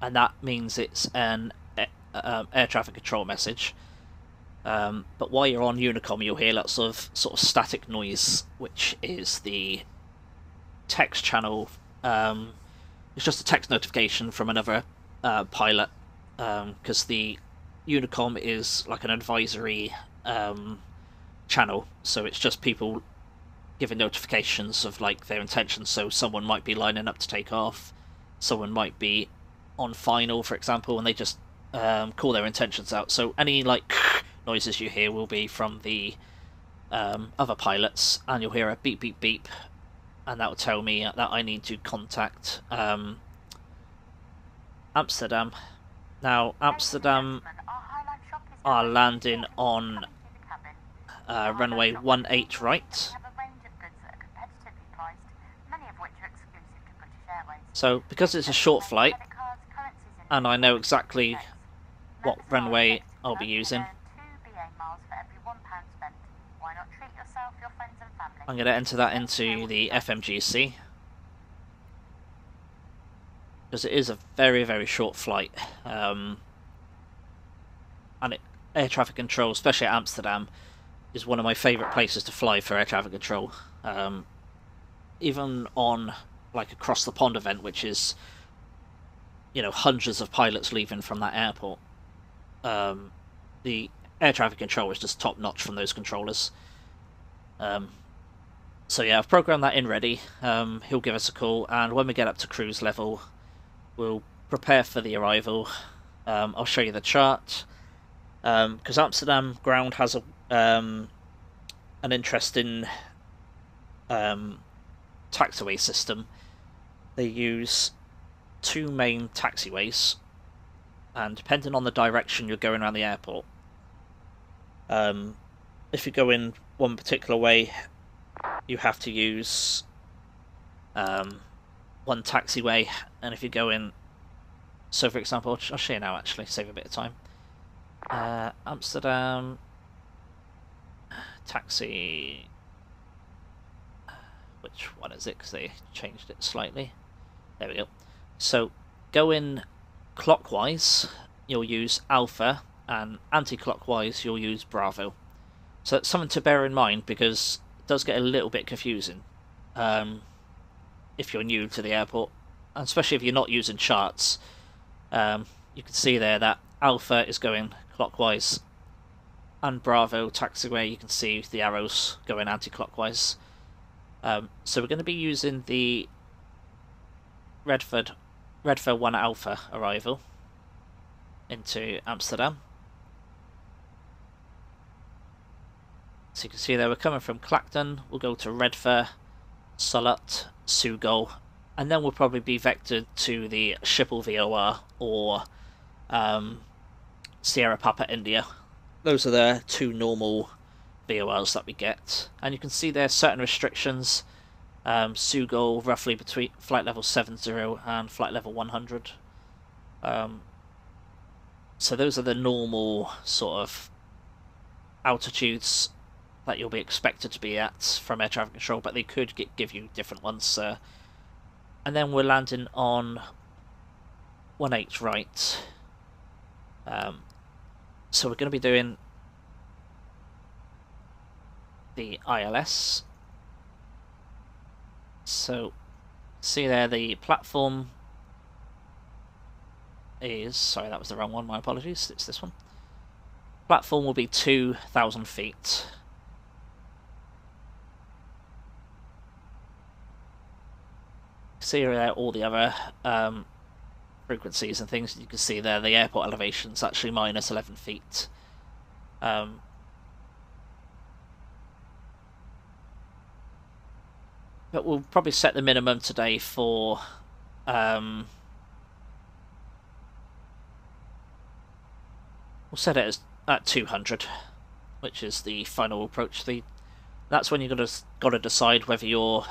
and that means it's an air traffic control message. But while you're on Unicom, you'll hear lots of sort of static noise, which is the text channel. It's just a text notification from another pilot, because the Unicom is like an advisory channel, so it's just people giving notifications of like their intentions. So someone might be lining up to take off, someone might be on final, for example, and they just call their intentions out. So any like noises you hear will be from the other pilots, and you'll hear a beep beep beep, and that will tell me that I need to contact Amsterdam. Now Amsterdam are landing on runway 18 right. So because it's a short flight and I know exactly what runway I'll be using, I'm going to enter that into the FMGC, because it is a very, very short flight, and air traffic control, especially at Amsterdam, is one of my favourite places to fly for air traffic control. Even on like across the pond event, which is, you know, hundreds of pilots leaving from that airport, the air traffic control is just top notch from those controllers. So yeah, I've programmed that in ready. He'll give us a call, and when we get up to cruise level, we'll prepare for the arrival. I'll show you the chart, because Amsterdam ground has an interesting taxiway system. They use 2 main taxiways, and depending on the direction you're going around the airport, if you go in one particular way, you have to use one taxiway, and if you go in, so for example, I'll show you now actually, save a bit of time. Amsterdam taxi which one is it, because they changed it slightly. There we go. So going clockwise, you'll use Alpha, and anti-clockwise, you'll use Bravo. So that's something to bear in mind, because it does get a little bit confusing if you're new to the airport, and especially if you're not using charts. You can see there that Alpha is going clockwise, and Bravo taxiway, you can see the arrows going anti-clockwise. So we're going to be using the Redford 1 Alpha arrival into Amsterdam. So you can see there we're coming from Clacton, we'll go to Redford, Sullot, Sugol, and then we'll probably be vectored to the Schipol VOR or Sierra Papa India. Those are the two normal VORs that we get, and you can see there certain restrictions. Sugol roughly between flight level 70 and flight level 100. So those are the normal sort of altitudes that you'll be expected to be at from air traffic control, but they could give you different ones. And then we're landing on 18 right. So we're going to be doing the ILS. So see there, the platform is, sorry, that was the wrong one, my apologies, it's this one. Platform will be 2,000 feet. See there all the other frequencies and things. You can see there the airport elevation is actually minus 11 feet. But we'll probably set the minimum today for we'll set it at 200, which is the final approach. That's when you're got to decide whether you're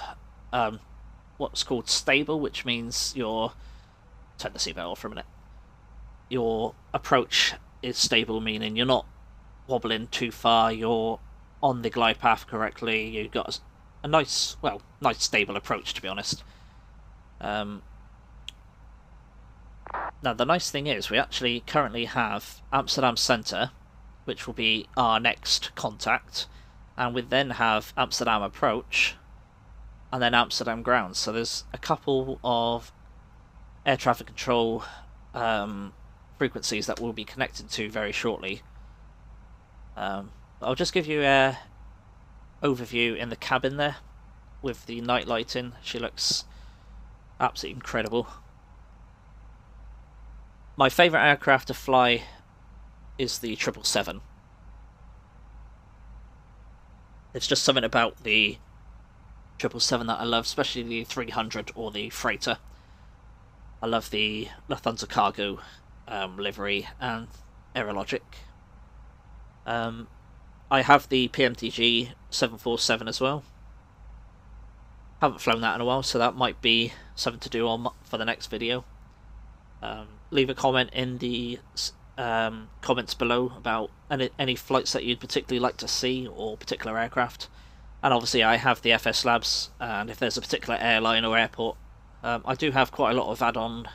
what's called stable, which means your turn the seatbelt off for a minute. Your approach is stable, meaning you're not wobbling too far. You're on the glide path correctly. You've got a nice, well, nice stable approach, to be honest. Now the nice thing is we actually currently have Amsterdam Centre, which will be our next contact, and we then have Amsterdam Approach and then Amsterdam Ground. So there's a couple of air traffic control frequencies that we'll be connected to very shortly. I'll just give you a overview in the cabin there with the night lighting. She looks absolutely incredible. My favourite aircraft to fly is the 777. There's just something about the 777 that I love, especially the 300 or the Freighter. I love the Lufthansa Cargo livery and Aerologic. I have the PMTG 747 as well. Haven't flown that in a while, so that might be something to do on for the next video. Leave a comment in the comments below about any flights that you'd particularly like to see or particular aircraft. And obviously I have the FSLabs, and if there's a particular airline or airport, I do have quite a lot of add-on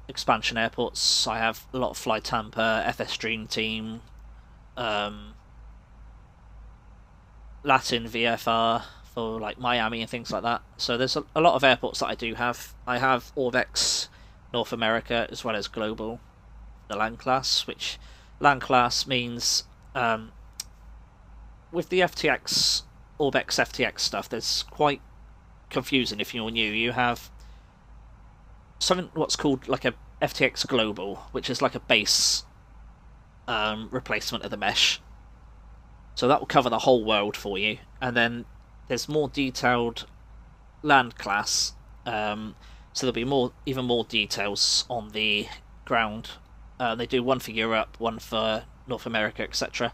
expansion airports. I have a lot of FlyTampa, FS Dream Team, Latin VFR for like Miami and things like that. So there's a lot of airports that I do have. I have ORBX North America as well as Global, the land class, which land class means with the FTX, ORBX FTX stuff, there's quite confusing if you're new. You have something what's called like a FTX Global, which is like a base replacement of the mesh. So that will cover the whole world for you. And then there's more detailed land class. So there'll be even more details on the ground. They do one for Europe, one for North America, etc.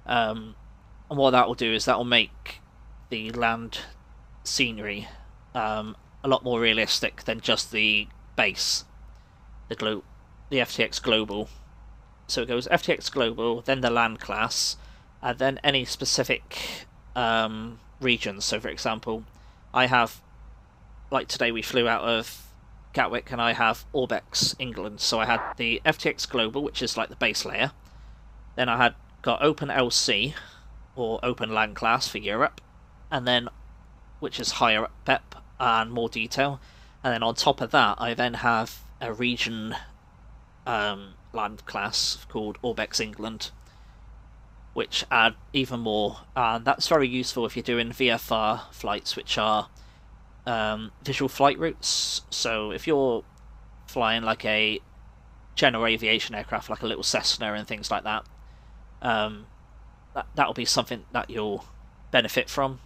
And what that will do is that will make the land scenery a lot more realistic than just the base, the FTX Global. So it goes FTX Global, then the land class, and then any specific regions. So for example, I have, like today we flew out of Gatwick and I have ORBX England. So I had the FTX Global, which is like the base layer. Then I had got openLC, or Open Land Class for Europe, and then which is higher PEP and more detail. And then on top of that, I then have a region land class called ORBX England, which add even more. And that's very useful if you're doing VFR flights, which are visual flight routes. So if you're flying like a general aviation aircraft, like a little Cessna and things like that, that'll be something that you'll benefit from.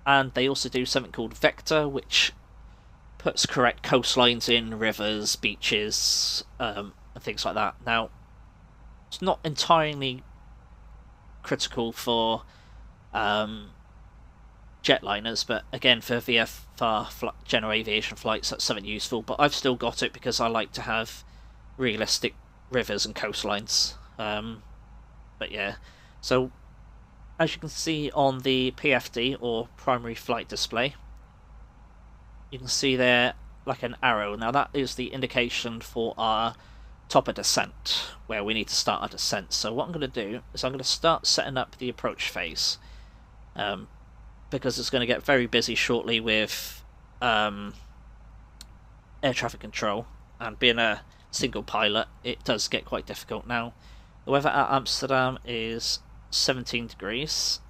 And they also do something called Vector, which puts correct coastlines in, rivers, beaches, and things like that. Now, it's not entirely critical for jetliners, but again, for VFR general aviation flights, that's something useful. But I've still got it because I like to have realistic rivers and coastlines. But yeah, so as you can see on the PFD, or primary flight display, you can see there like an arrow. Now that is the indication for our top of descent, where we need to start our descent. So what I'm going to do is I'm going to start setting up the approach phase, because it's going to get very busy shortly with air traffic control, and being a single pilot, it does get quite difficult. Now, the weather at Amsterdam is 17 degrees.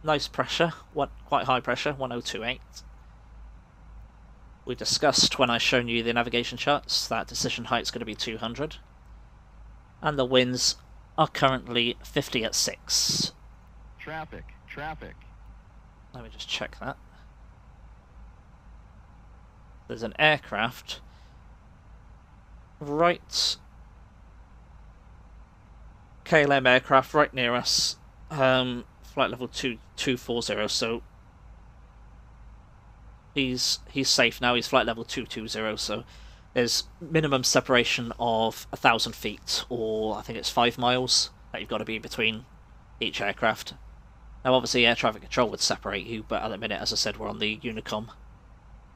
Nice pressure, quite high pressure, 1028. We discussed when I shown you the navigation charts that decision height is going to be 200. And the winds are currently 50 at 6. Traffic. Let me just check that. There's an aircraft right, KLM aircraft right near us, flight level 240, so he's safe now. He's flight level 220, so there's minimum separation of 1,000 feet, or I think it's 5 miles that you've got to be between each aircraft. Now obviously air traffic control would separate you, but at the minute, as I said, we're on the Unicom,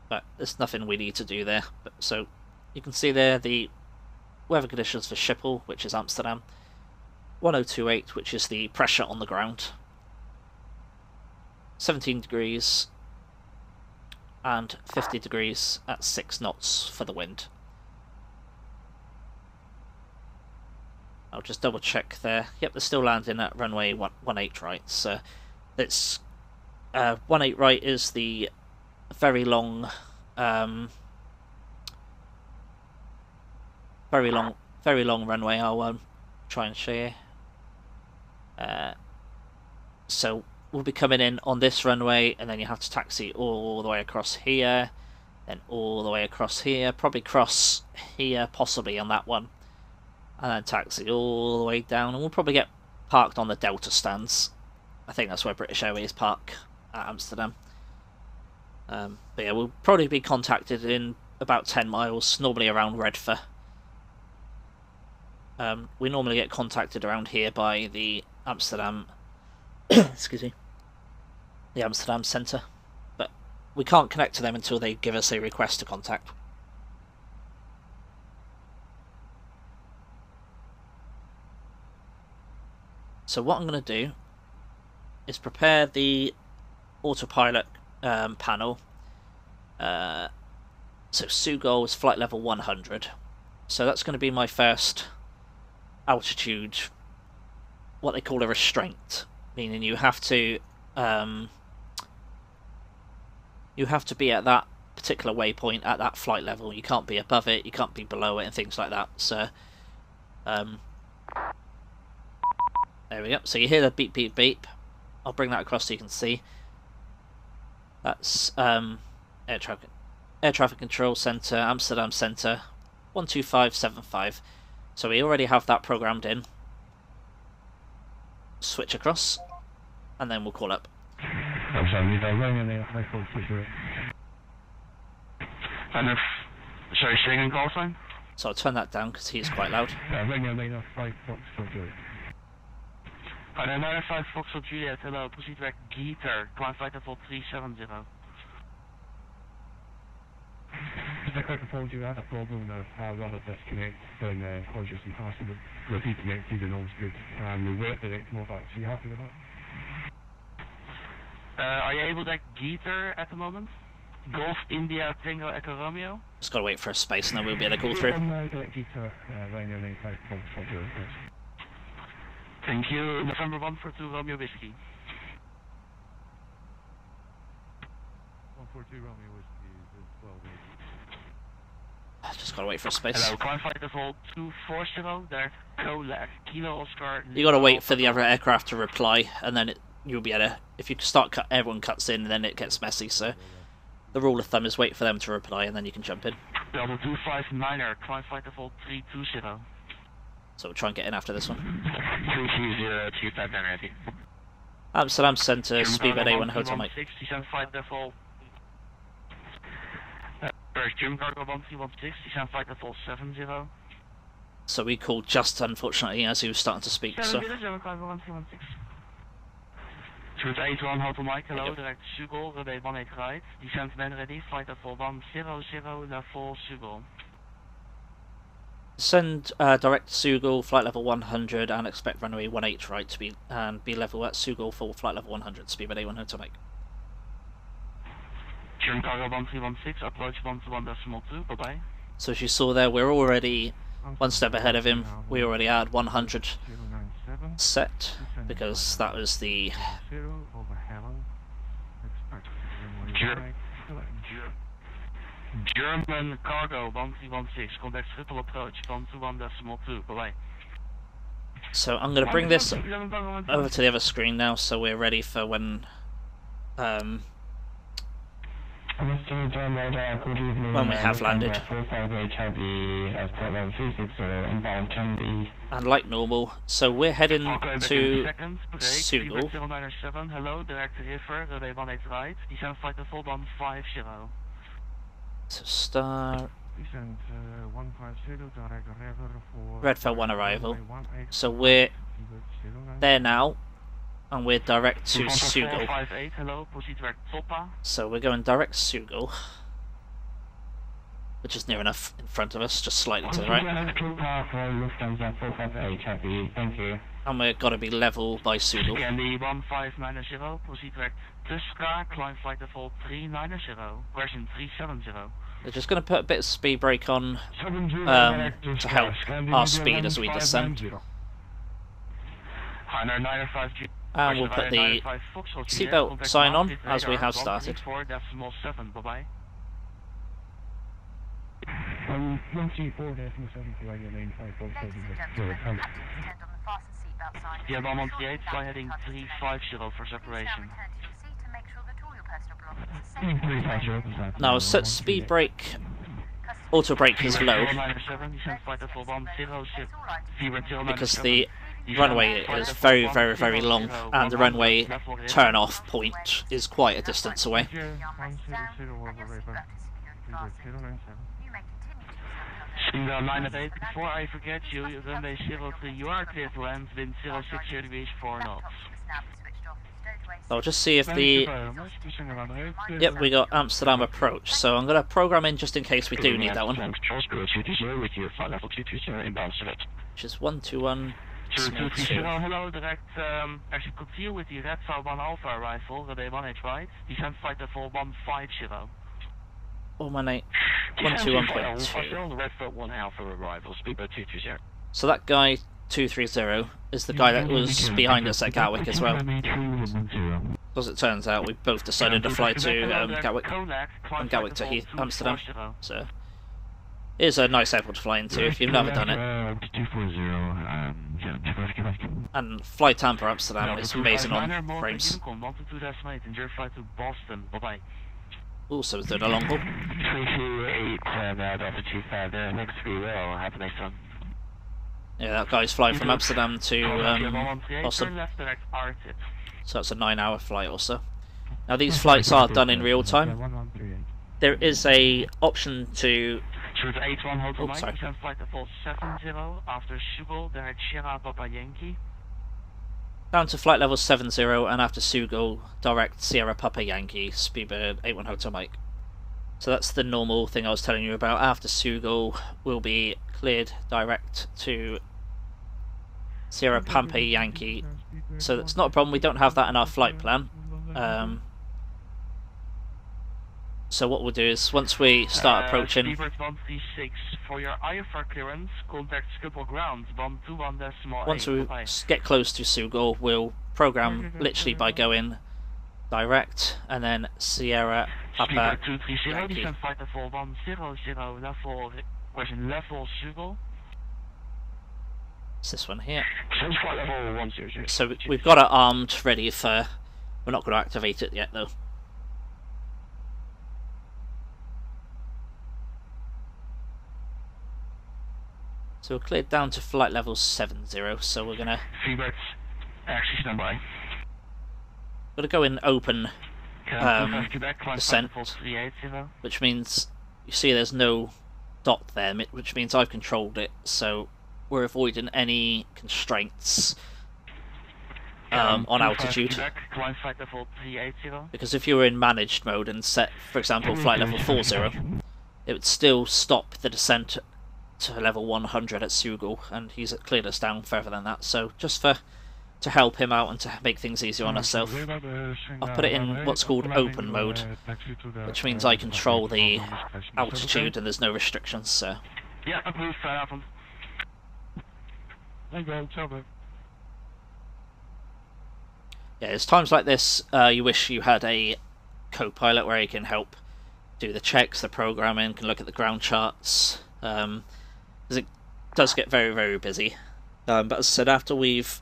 but there's nothing we need to do there. So you can see there the weather conditions for Schipol, which is Amsterdam, 1028, which is the pressure on the ground, 17 degrees, and 50 degrees at 6 knots for the wind. I'll just double check there. Yep, they're still landing at runway 18 right. So it's 18 right is the very long, very long runway. I'll try and show you. So we'll be coming in on this runway, and then you have to taxi all the way across here, then all the way across here, probably cross here, possibly on that one, and then taxi all the way down, and we'll probably get parked on the Delta stands. I think that's where British Airways park at Amsterdam. But yeah, we'll probably be contacted in about 10 miles, normally around Redfer. We normally get contacted around here by the Amsterdam excuse me, the Amsterdam Centre, but we can't connect to them until they give us a request to contact. So what I'm going to do is prepare the autopilot panel. So Sugol is flight level 100, so that's going to be my first altitude, what they call a restraint, meaning you have to be at that particular waypoint at that flight level. You can't be above it, you can't be below it, and things like that. So there we go. So you hear the beep beep beep. I'll bring that across so you can see. That's air traffic control centre, Amsterdam Centre, 12575. So we already have that programmed in. Switch across, and then we'll call up. And if, sorry, singing call sign? So I'll turn that down because he's quite loud. Another 5 Foxtrot Juliet, hello, proceed direct Geeter, climb flight level 370. Just a quick apology, we had a problem of how Robert disconnect and apologies and passing the repeat connected and all's good. We wait for it to come back, so you happy with that? Are you able to Geeter at the moment? Golf India Tango Echo Romeo? Just gotta wait for a space and then we'll be able to call through. Geeter, Romeo 95 Foxtrot Juliet. Thank you. November 142 Romeo Whiskey. 142 Romeo Whiskey is 12. Just gotta wait for a space. Hello, climb flight level 240, there, Colec, Kilo Oscar. You gotta wait for the other aircraft to reply, and then you'll be able to. If you start everyone cuts in, and then it gets messy. So the rule of thumb is wait for them to reply, and then you can jump in. Delta 259er, climb flight level 320. So we'll try and get in after this one. 320 Amsterdam Centre, speedbird A1 Hotel Mike. Descent flight level. German cargo 1316, descent flight level 70. So we called just unfortunately as he was starting to speak. So. German cargo 1316. Route 81 Hotel Mike, hello, direct Schipol, runway 18 right. Descent man ready, flight level 100, level Schipol. Send direct Sugal, flight level 100, and expect runway 18 right to be level at Sugal for flight level 100. Speedbird A1 Hotel Mike. German cargo 1316, approach 121.2, bye bye. So as you saw there, we're already one step ahead of him. We already had 100 set because that was the. German cargo 1316, contact Schipol approach 121.2, bye bye. So I'm going to bring this over to the other screen now, so we're ready for when we have landed. And like normal, so we're heading to Sugal. Hello, direct river, runway 18 right, descent flight level 150. So start. Redfell 1 arrival. So we're there now, and we're direct to Sugal. So we're going direct to Sugal, which is near enough in front of us, just slightly to the right. And we're got to be level by Sugal. Candy 1590, proceed direct Tuska, climb flight level 390, version 370. We're just going to put a bit of speed brake on to help our speed as we descend. And we'll put the seatbelt sign on as we have started. Yeah, 118, fly heading 350 for separation. Now set speed brake, auto brake is low because the runway is very, very, very long and the runway turn off point is quite a distance away. Single 908, before I forget you, runway 03, you are clear to land, wind 060 degrees 4 knots. I'll just see if the... Yep, we got Amsterdam approach, so I'm going to program in just in case we do need that one. Which is 121. Hello, direct, actually continue with the Redfell 1 Alpha arrival, runway 18 right, descent flight level 150. 121.2. Redfell 1 Alpha arrival, speedbird 220. So that guy 230 is the guy that was behind us at Gatwick as well. As it turns out, we both decided to fly to Gatwick and Gatwick to Amsterdam. So it is a nice airport to fly into if you've never done it. And FlyTampa Amsterdam is amazing on frames. Also doing a long haul. 328, next we will have a nice one. Yeah, that guy's flying from Amsterdam to Oslo. So that's a 9-hour flight also. Now these flights are done in real time. There is a option to... Oh, sorry. Down to flight level 70 and after Sugal, direct Sierra Papa Yankee, Speedbird 81 Hotel Mike. So that's the normal thing I was telling you about. After Sugal, we'll be cleared direct to Sierra Pampa Yankee. So that's not a problem, we don't have that in our flight plan. So what we'll do is, once we start approaching... Speedbird 136, for your IFR clearance, contact Schipol ground 121.8. Once we get close to Sugal, we'll program literally by going direct, and then Sierra Papa Speedbird 230, Yankee. descend flight level 100, level, question level Sugal. It's this one here. Descend flight level 100. So we've got it armed, ready for... We're not going to activate it yet though. So we're cleared down to flight level 70, so we're going to... Freebirds, actually stand by. Going to go in open descent, 380. which means, you see there's no dot there, which means I've controlled it, so we're avoiding any constraints on altitude. Climb flight level 380. Because if you were in managed mode and set, for example, flight level 40, it would still stop the descent to level 100 at Sugal, and he's cleared us down further than that, so just to help him out and to make things easier on ourselves, I've put it in what's called open mode, which means I control the altitude and there's no restrictions, so... Yeah, approved, vanavond. Yeah, it's times like this you wish you had a co-pilot where he can help do the checks, the programming, can look at the ground charts, because it does get very, very busy. But as I said, after we've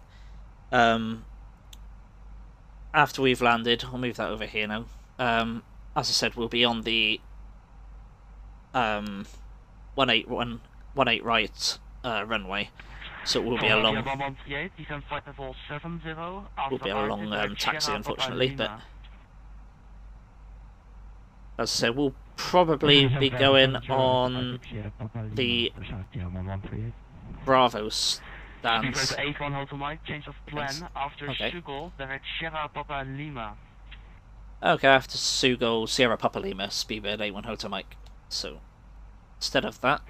landed, I'll move that over here now. As I said, we'll be on the 18 right runway, so it will be a long taxi, unfortunately. But as I said, we'll probably be going on the Bravo stands. 81 Hotel Mike, change of plan. After Sugal, direct Sierra Papa Lima. Okay, after Sugal, Sierra Papa Lima, Speedbird 81 Hotel Mike. So, instead of that,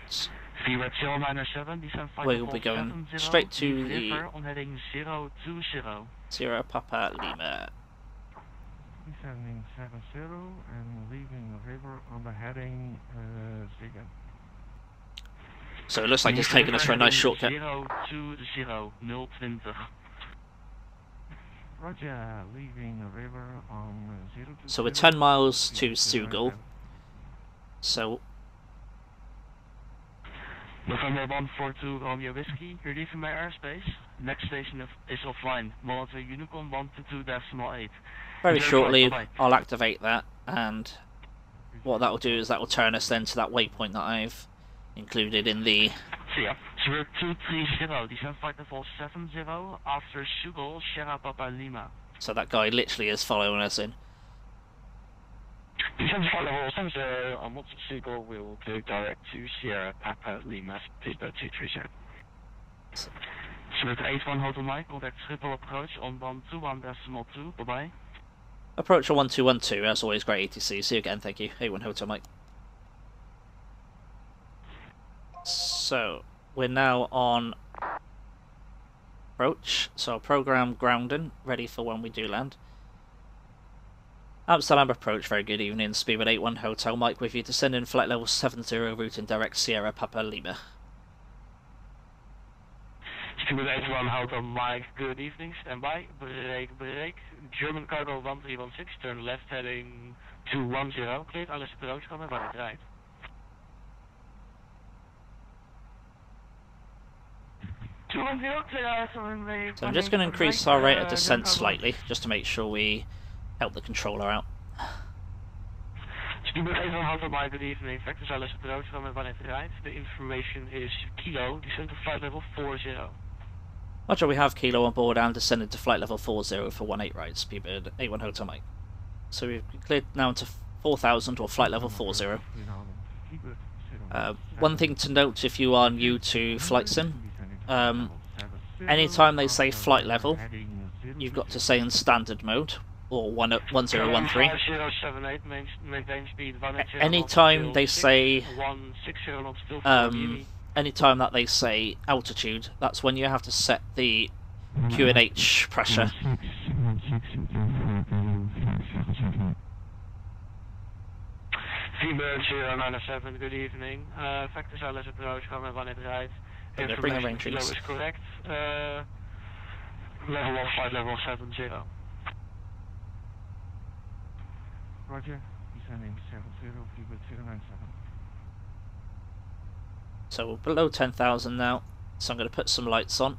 we'll be going straight to the on heading 020. Sierra Papa Lima. Descending 70 and leaving the river on the heading Ziga. So it looks like it's taking us for a nice shortcut. 020, 020. Roger, leaving the river on 020. So we're 10 miles to Sugal. So... November 142 Romeo Whiskey, you're leaving my airspace. Next station is offline. Monitor Unicorn 122.8. Very shortly, I'll activate that, and what that will do is that will turn us then to that waypoint that I've included in the... Yeah, 0230, descend flight level 70, after Sugal, Sierra Papa Lima. So that guy literally is following us in. Descend flight level 70, on what's Sugal, we'll go direct to Sierra Papa Lima, please go 230. Spirit 81 Hotel Mike, contact Schipol approach on 121.2, bye-bye. Approach on 1212, as always, great ATC. See you again, thank you. 81 Hotel Mike. So, we're now on approach, so I'll program grounding, ready for when we do land. Amsterdam approach, very good evening. Speedbird 81 Hotel Mike with you, descending flight level 70, routing direct Sierra Papa Lima. Speedbird 81 Hotel Mike, good evening, stand by, break, German cargo 1316, turn left heading 210, cleared, alles approach, gaan we waar het rijdt. So I'm just going to increase our rate of descent slightly, just to make sure we help the controller out. Speedbird 81 Hotel Mike, good evening, vectors alles approach, gaan we waar het rijdt. The information is Kilo, descend to flight level 40. Roger, we have Kilo on board and descended to flight level 40 for 18 right, Speedbird 81 Hotel Mike. So we've cleared now to 4000 or flight level 40. One thing to note if you are new to Flight Sim, anytime they say flight level, you've got to stay in standard mode, or 1013. 5078, maintain speed 180 Anytime they say, 160 knots still anytime that they say altitude, that's when you have to set the QNH pressure. V4 097, good evening. Factors are less approach, come and wanneer het rijdt. Information below is correct. Level of flight level 70. Roger, descending 70, V4 097. So we're below 10,000 now, so I'm going to put some lights on.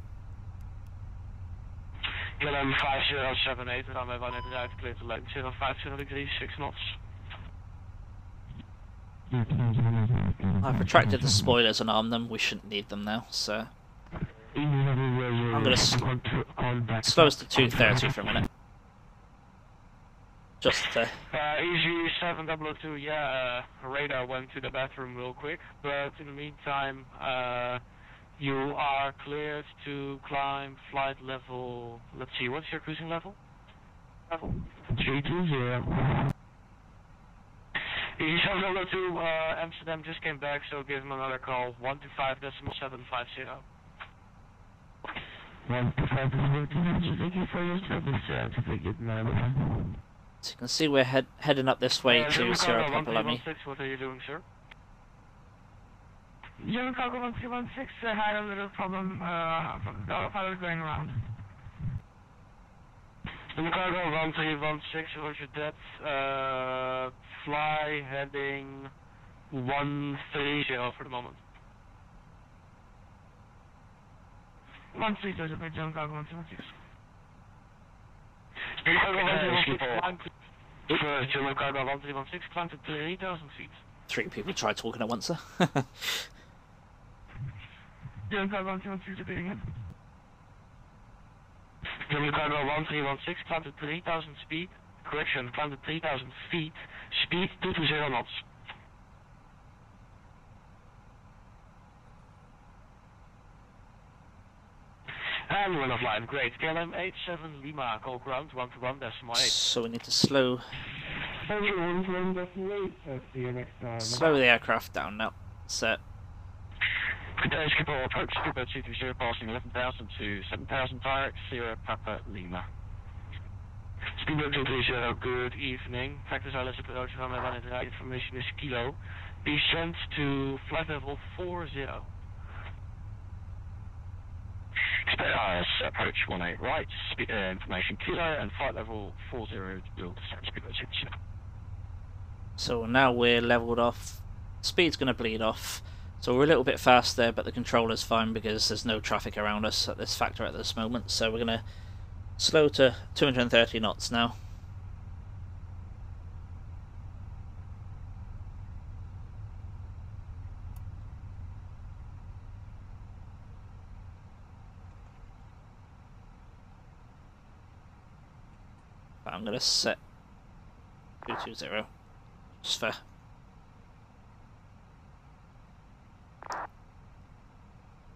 KLM 5078, runway 18 uit, clear to land 050 degrees, 6 knots. I've retracted the spoilers and armed them, we shouldn't need them now, so... I'm going to slow us to 230 for a minute. Just Easy 702, yeah, radar went to the bathroom real quick, but in the meantime, you are cleared to climb flight level, let's see, what's your cruising level? 320. Easy 702, Amsterdam just came back, so give him another call, 125.750. 125.750, thank you for your service, certificate, madam. So you can see we're heading up this way to Sierra Papa Lamy. What are you doing, sir? German Cargo 1316 had a little problem from the pilot going around. German Cargo 1316, roger that. Fly heading 130 for the moment. 130 is a German Cargo 1316. German Cargo 1316, climb to 3,000 feet. 3 people tried talking at once, German Cargo 1316 repeating it. German Cargo 1316, climb to 3,000 speed. Correction, climb to 3,000 feet. Speed 220 knots. And we're offline, great. KLM 87 Lima, call ground 121.8. So we need to slow the aircraft down now. Set. Good day, Schipol approach, Schipol 220 passing 11,000 to 7,000 direct, Sierra Papa Lima. Speedboat 230, good evening. Factors are less approach, runway 18 right, information is kilo. Descent to flight level 40. Approach 18 right, information kilo, and flight level 40 will descend speedboat 220. So now we're leveled off. Speed's going to bleed off. So we're a little bit fast there, but the controller's fine because there's no traffic around us at this factor at this moment. So we're going to slow to 230 knots now. But I'm going to set 220 just for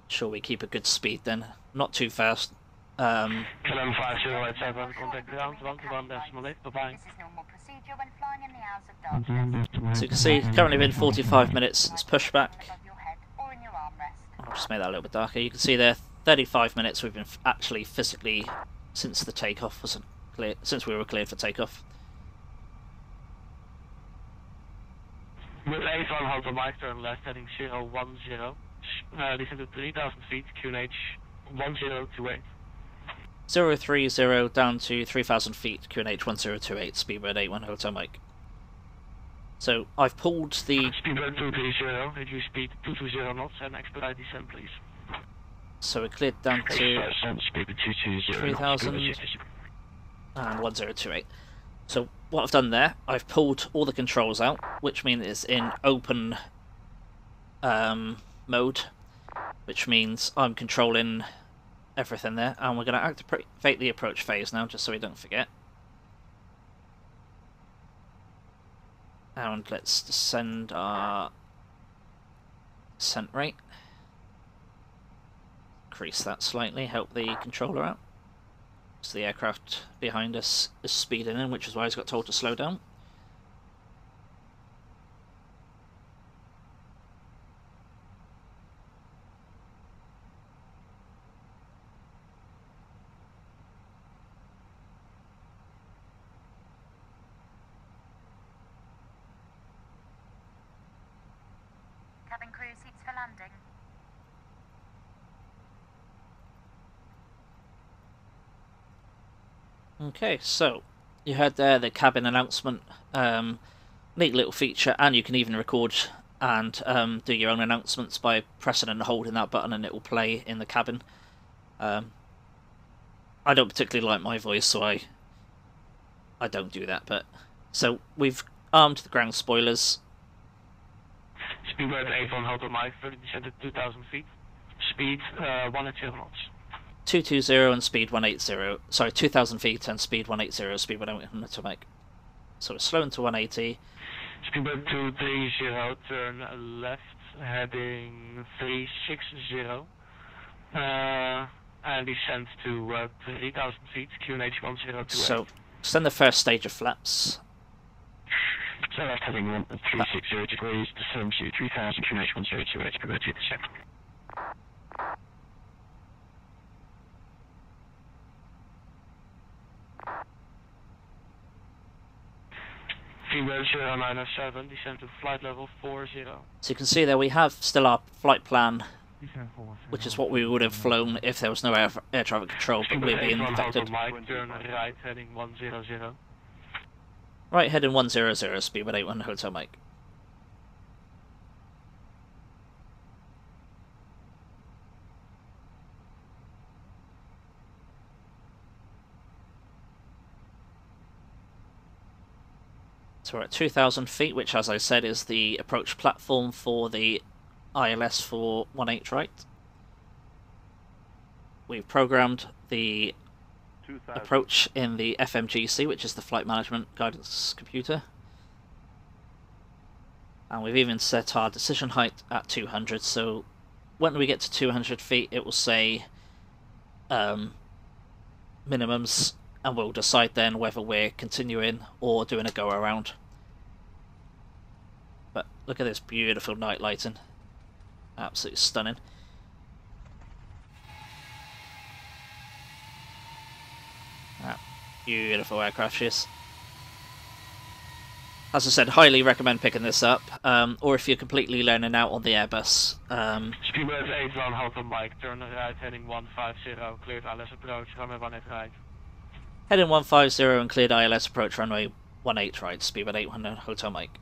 sure we keep a good speed then, not too fast. KLM 5087, contact ground 121.8, bye-bye. This is normal procedure when flying in the hours of darkness. So you can see, currently been 45 minutes since pushback. Above your head or in your armrest. I'll just make that a little bit darker. You can see there, 35 minutes we've been actually physically, since the takeoff wasn't clear, since we were cleared for takeoff. With 81 Hotel Mike, turn left, heading 010. Descend to 3,000 feet, QNH 1028. 030 down to 3,000 feet, QNH 1028, speedbird 81 Hotel Mike. So I've pulled the... Speedbird 230, reduce speed 220 knots and expedite descent please. So we're cleared down to 3,000 and 1028. So what I've done there, I've pulled all the controls out, which means it's in open mode, which means I'm controlling everything there, and we're going to activate the approach phase now, just so we don't forget. And let's descend our descent rate. Increase that slightly, help the controller out. So the aircraft behind us is speeding in, which is why he's got told to slow down. Cabin crew, seats for landing. Okay, so you heard there the cabin announcement. Neat little feature, and you can even record and do your own announcements by pressing and holding that button, and it will play in the cabin. I don't particularly like my voice, so I don't do that. But so we've armed the ground spoilers. Speedbird A1 Hotel Mike, 30 descent at 2,000 feet. Speed 180 knots. 220 and speed 180. Sorry, 2,000 feet and speed 180. Speed 180 to make. So we're slowing to 180. Speedbird 230, turn left, heading 360. And descend to 3,000 feet, QNH 1028. So send the first stage of flaps. So left heading 360 degrees, descend to 3,000, QNH 1028, Speedbird 2 descend. Speedbird 0907, descend to flight level 40. So you can see there we have still our flight plan, which is what we would have flown if there was no air traffic control, but we're being affected. Mike, turn right heading 100. Right heading 100, Speedbird 81 Hotel Mike. So we're at 2,000 feet, which, as I said, is the approach platform for the ILS for 18 right. We've programmed the approach in the FMGC, which is the Flight Management Guidance Computer. And we've even set our decision height at 200, so when we get to 200 feet it will say minimums, and we'll decide then whether we're continuing or doing a go around. But look at this beautiful night lighting, absolutely stunning. Beautiful aircraft she is. As I said, highly recommend picking this up, or if you're completely learning out on the Airbus. Speedbird 81 Hotel Mike, turn right heading 150, cleared ILS approach, runway 18 right. Heading 150 and cleared ILS approach, runway 18 right, Speedbird 81 Hotel Mike.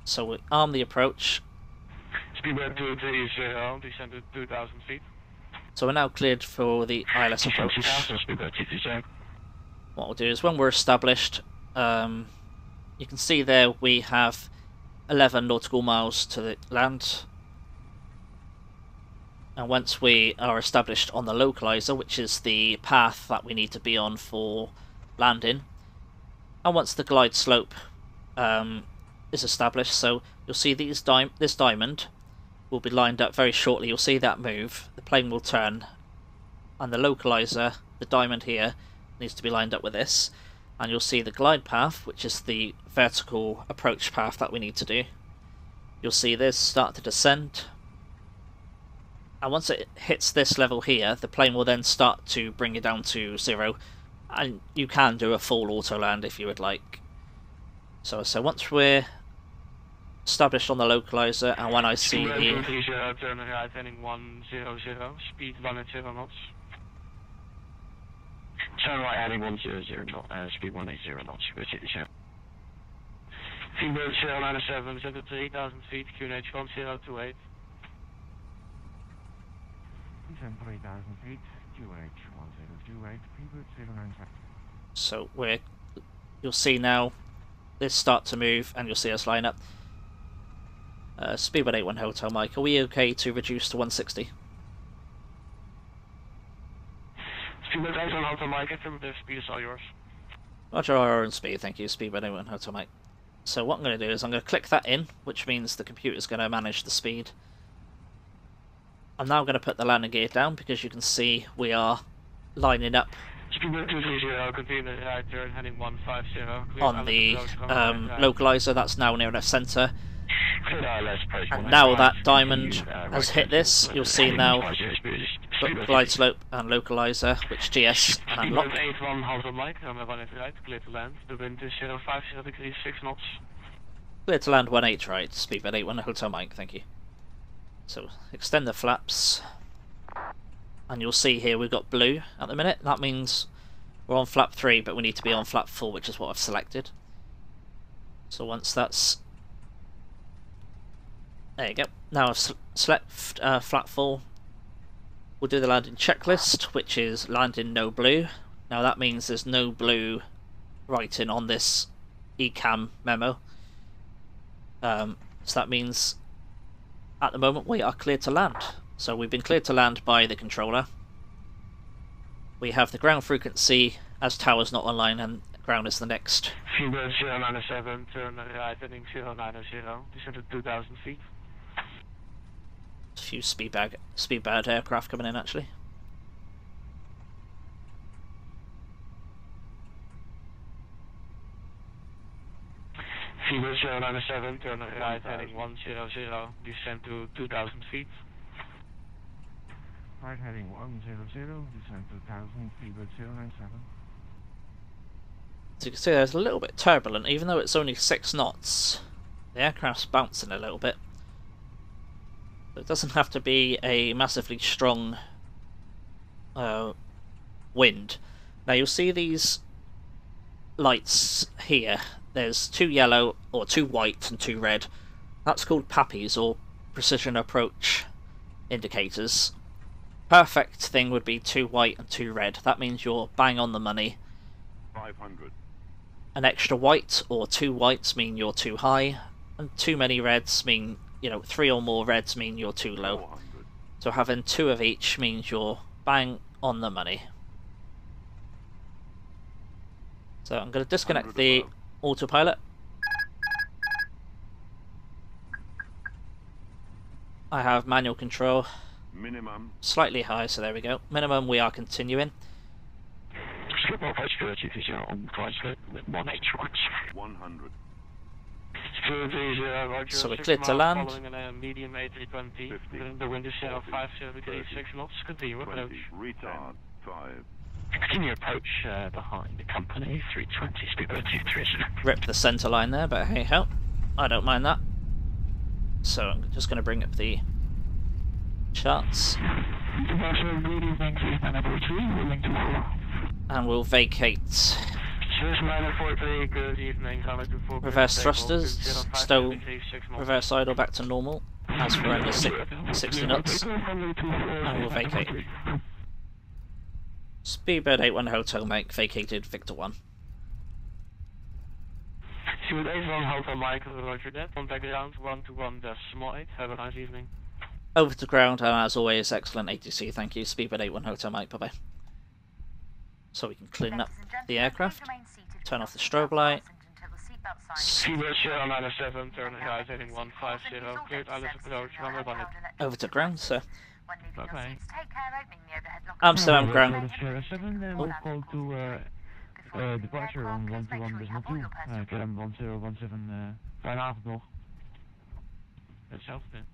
So we arm the approach. Speedbird 230, descend to 2,000 feet. So we're now cleared for the ILS approach. What we'll do is when we're established, you can see there we have 11 nautical miles to the land. And once we are established on the localizer, which is the path that we need to be on for landing, and once the glide slope is established, so you'll see this diamond will be lined up very shortly. You'll see that move, the plane will turn, and the localizer, the diamond here, needs to be lined up with this, and you'll see the glide path, which is the vertical approach path that we need to do. You'll see this start to descend, and once it hits this level here, the plane will then start to bring it down to 0, and you can do a full auto land if you would like. So once we're established on the localizer, and when I see the turn right heading 100, speed 180 knots. Turn right heading 100 knots, speed 180 knots, go to the show. Speedbird 097, set at 3,000 feet, QNH 1028. Descend 3,000 feet, QNH 1028, Speedbird 097. So you'll see now this start to move, and you'll see us line up. Speedbird 81 Hotel Mike, are we okay to reduce to 160? Speedbird 81 Hotel Mike, affirmative, speed is all yours. Roger, our own speed, thank you, Speedbird 81 Hotel Mike. So what I'm going to do is I'm going to click that in, which means the computer's going to manage the speed. I'm now going to put the landing gear down, because you can see we are lining up Speedbird 230, continue the right turn, heading 150. On the localizer, that's now near the centre. And And now that diamond has hit this, you'll see now glide slope and localizer, which GS and unlock. Speedbird 81 Hotel Mike, runway 18 right, clear to land. The wind is 050 degrees 6 knots. Clear to land 18 right, speedbird 81 Hotel Mike, thank you. So extend the flaps, and you'll see here we've got blue at the minute. That means we're on flap 3, but we need to be on flap 4, which is what I've selected. So once that's... there you go. Now I've selected flap 4. We'll do the landing checklist, which is landing no blue. Now that means there's no blue writing on this EHAM memo. So that means at the moment we are cleared to land. So we've been cleared to land by the controller. We have the ground frequency as tower's not online and ground is the next. Speedbird 097, turn right, heading 090, descend to 2,000 feet. A few speedbird aircraft coming in actually. Speedbird 097, turn right, heading 100, descend to 2,000 feet. Right heading 100, descend 2,000, Speedbird 097. So you can see there's a little bit turbulent, even though it's only 6 knots. The aircraft's bouncing a little bit. It doesn't have to be a massively strong wind. Now you'll see these lights here. There's 2 yellow, or 2 white and 2 red. That's called PAPIs, or precision approach indicators. Perfect thing would be 2 white and 2 red. That means you're bang on the money. 500. An extra white or 2 whites mean you're too high, and too many reds mean, you know, 3 or more reds mean you're too low. 400. So having 2 of each means you're bang on the money. So I'm going to disconnect the autopilot. I have manual control. Minimum. Slightly high, so there we go. Minimum, we are continuing. 100. So we're cleared to land. Following a medium A320. 50. The wind is 050 degrees 6 knots. Continue approach. 20. Retard. 5. Continue approach behind the company 320 speedbird 230. Ripped the centre line there, but hey ho, I don't mind that. So I'm just going to bring up the charts. And we'll vacate. Good evening. Reverse thrusters, stow reverse idle back to normal, as for under 60 knots, and we'll vacate. Speedbird 81 Hotel Mike vacated Victor 1. Speedbird 81 Hotel Mike, roger that. Contact ground 121.8. Have a nice evening. Over to ground, and as always, excellent ATC, thank you. Speedbird 81 Hotel Mike, bye bye. So we can clean up the aircraft, turn off the strobe light. Speedbird 097, turn right, heading 150, cleared islands approach, runway 18. Over to ground, sir. Bye-bye. Amsterdam ground. Call to departure on 121.2. KLM 1017, fijne avond nog. Hetzelfde.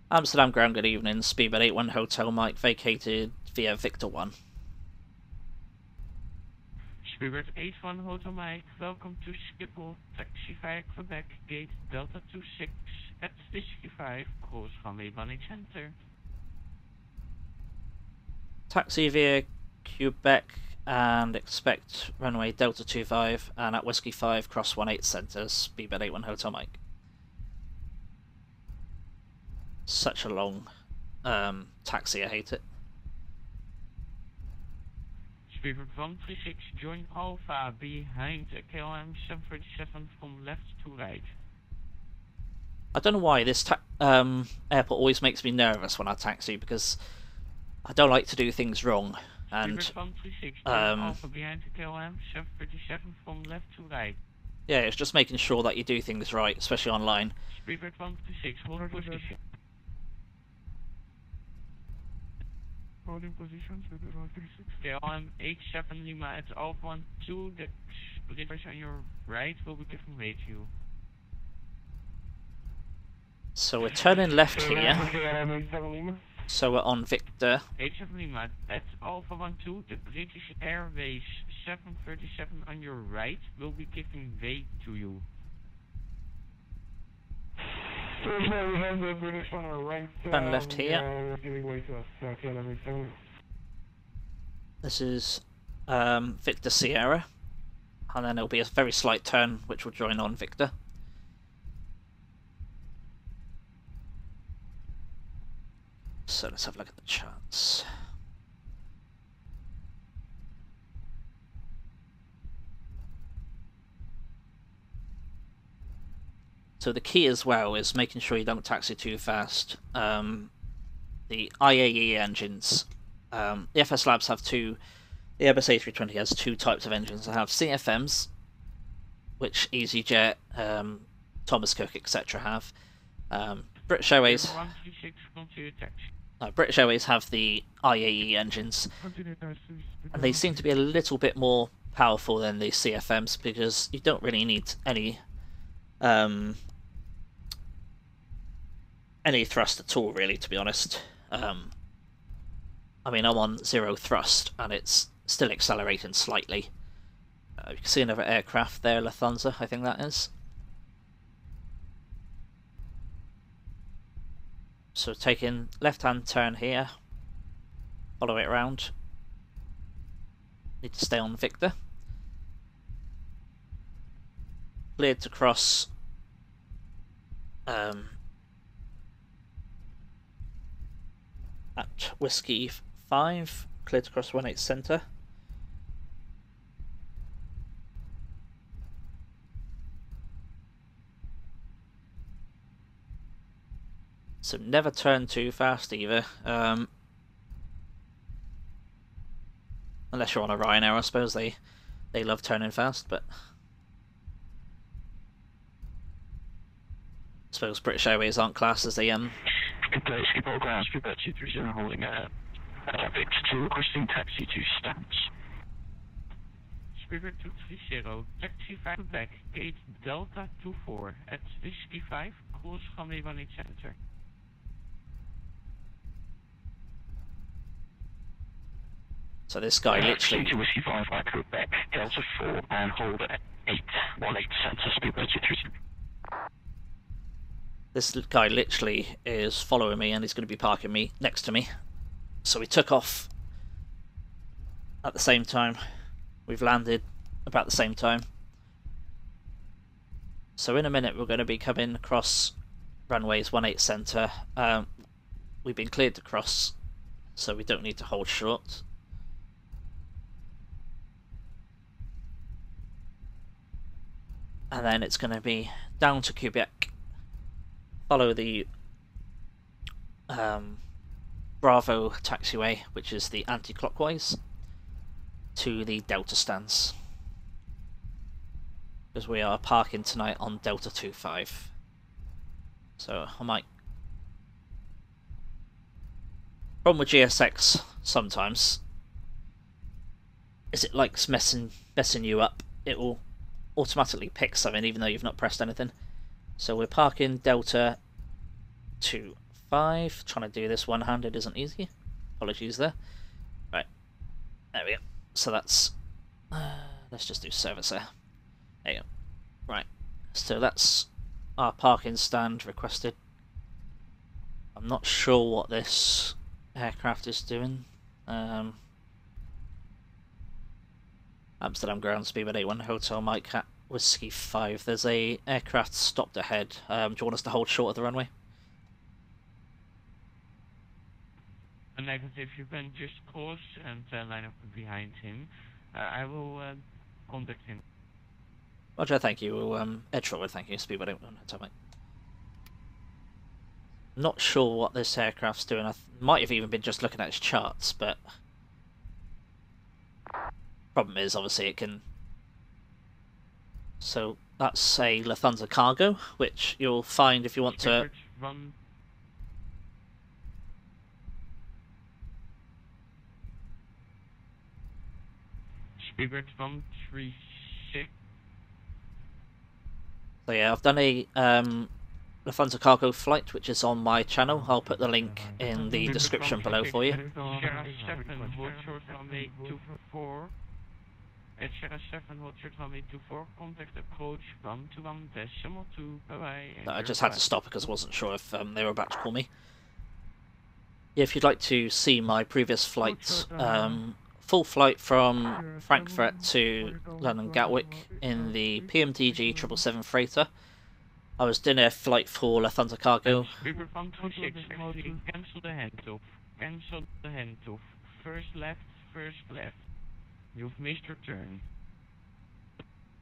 Amsterdam ground, good evening. Speedbird 81 Hotel Mike vacated via Victor 1. Speedbird 81 Hotel Mike, welcome to Schiphol, taxi 5 Quebec, gate Delta 26, at Whiskey 5, course runway 18 center. Taxi via Quebec and expect runway Delta 25 and at Whiskey 5 cross 18 center, Speedbird 81 Hotel Mike. Such a long taxi, I hate it. Speedbird 136, join Alpha behind KLM 737 from left to right. I don't know why this airport always makes me nervous when I taxi, because I don't like to do things wrong. And Alpha behind KLM 737 from left to right. Yeah, it's just making sure that you do things right, especially online. Speedbird 136, hold position. Holding positions with the 36. Yeah, on H7 Lima at Alpha 12, the bridge on your right will be given way to you. So we're turning left here. H7 Lima. So we're on Victor. H7 Lima at Alpha 12, the Briths Airways 737 on your right will be giving way to you. We have the British on our right. Turn left here. Giving way to us. Okay, that makes sense. This is Victor Sierra. And then there'll be a very slight turn which will join on Victor. So let's have a look at the charts. So the key as well is making sure you don't taxi too fast. The IAE engines, the FSLabs have two, the Airbus A320 has two types of engines. They have CFMs, which EasyJet, Thomas Cook, etc. have. British Airways, British Airways have the IAE engines, and they seem to be a little bit more powerful than the CFMs because you don't really need any thrust at all, really, to be honest. I mean, I'm on 0 thrust, and it's still accelerating slightly. You can see another aircraft there, Lufthansa, I think that is. So taking left-hand turn here, follow it around. Need to stay on Victor. Cleared to cross at Whiskey 5, cleared to cross 18 centre. So never turn too fast either, unless you're on a Ryanair. I suppose they love turning fast, but I suppose British Airways aren't classed as the Good day, Schipol ground, Skipper 230 holding Gatwick 2, requesting taxi to Stamps. Skipper 230, taxi 5 back, gate Delta 24 at Whiskey 5, course runway 18 center. So this guy literally... to Whiskey 5, I could back, Delta 4, and hold at 18 center, Skipper 230. This guy literally is following me, and he's going to be parking me next to me. So we took off at the same time. We've landed about the same time. So in a minute we're going to be coming across runways 18 centre. We've been cleared to cross, so we don't need to hold short. And then it's going to be down to Quebec. Follow the Bravo taxiway, which is the anti-clockwise, to the Delta stands. Because we are parking tonight on Delta 25. So I might... Problem with GSX sometimes is it likes messing you up. It will automatically pick something even though you've not pressed anything. So we're parking Delta 25. Trying to do this one-handed isn't easy. Apologies there. Right, there we go. So that's... let's just do service there. There you go. Right, so that's our parking stand requested. I'm not sure what this aircraft is doing. Amsterdam ground speed 81 Hotel Mike at Whiskey 5. There's a aircraft stopped ahead. Do you want us to hold short of the runway? Negative, you can just course and line up behind him. I will contact him. Roger, thank you. We'll edge forward, thank you. Speed 81 Hotel Mike. Not sure what this aircraft's doing. I might have even been just looking at its charts, but problem is obviously it can... So that's a Lufthansa cargo, which you'll find if you want to... Spirit 136. So yeah, I've done a Lufthansa cargo flight, which is on my channel. I'll put the link in the description below for you. Sierra 7, hold short runway 24. At Sierra 7, hold short runway 24. Contact approach 121.2. Bye-bye. I just had to stop because I wasn't sure if they were about to call me. Yeah, if you'd like to see my previous flights, full flight from Frankfurt to London Gatwick in the PMDG 777 freighter. I was doing a flight for Lufthansa Cargo. Cancel the handoff. Cancel the handoff. First left, first left. You've missed your turn.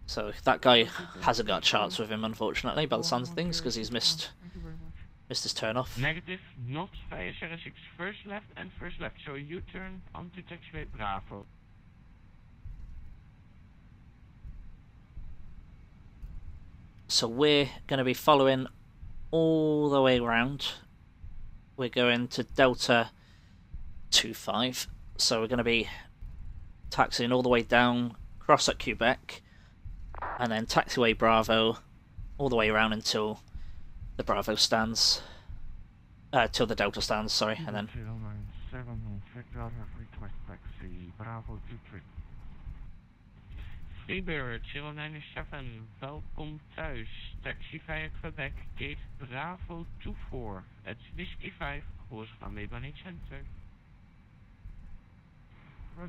So that guy hasn't got a chance with him, unfortunately, by the sounds of things, because he's missed his turn off. Negative, not via Sierra 6, first left and first left. So U-turn onto taxiway Bravo. So we're going to be following all the way around. We're going to Delta 25. So we're going to be taxiing all the way down, cross at Quebec, and then taxiway Bravo all the way around until the Bravo stands. Till the Delta stands, sorry, and then... Freebird 097, welkom thuis. Taxi via Quebec, gate Bravo 24. At Whiskey 5, course from Lebanese Center.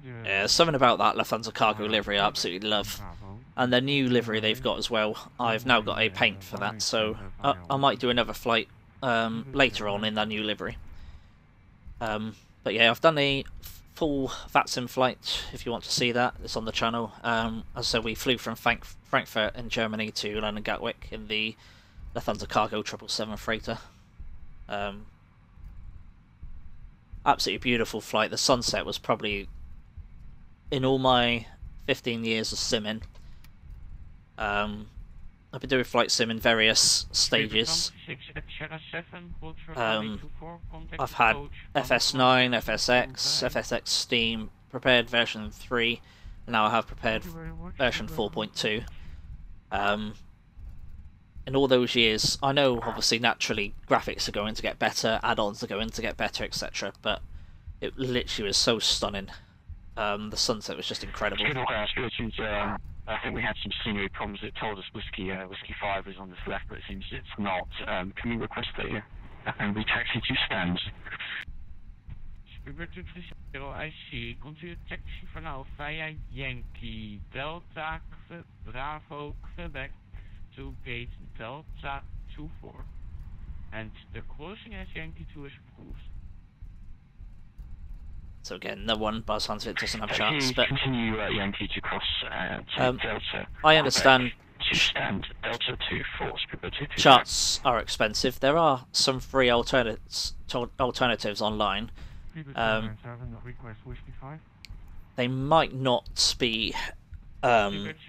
Yeah, there's something about that Lufthansa cargo livery I absolutely love. And the new livery they've got as well. I've now got a paint for that, so I might do another flight later on in that new livery. But yeah, I've done a full Vatsim flight, if you want to see that. It's on the channel. As I said, we flew from Frankfurt in Germany to London Gatwick in the Lufthansa cargo 777 freighter. Absolutely beautiful flight. The sunset was probably, in all my 15 years of simming, I've been doing flight sim in various stages. I've had FS9, FSX, FSX Steam, prepared version 3, and now I have prepared version 4.2. In all those years, I know obviously naturally graphics are going to get better, add-ons are going to get better, etc. But it literally was so stunning. The sunset was just incredible. I think we had some scenery problems. It told us Whiskey 5 is on this left, but it seems it's not. Can we request that and we taxi to stands? I see. Continue taxi for now via Yankee Delta Bravo Quebec to gate Delta 24. And the crossing as Yankee 2 is approved. So again, no one by sounds of it doesn't have a chance, but continue Yankee to cross to Delta. I understand to stand Delta 24. Charts are expensive. There are some free alternatives online. They might not be as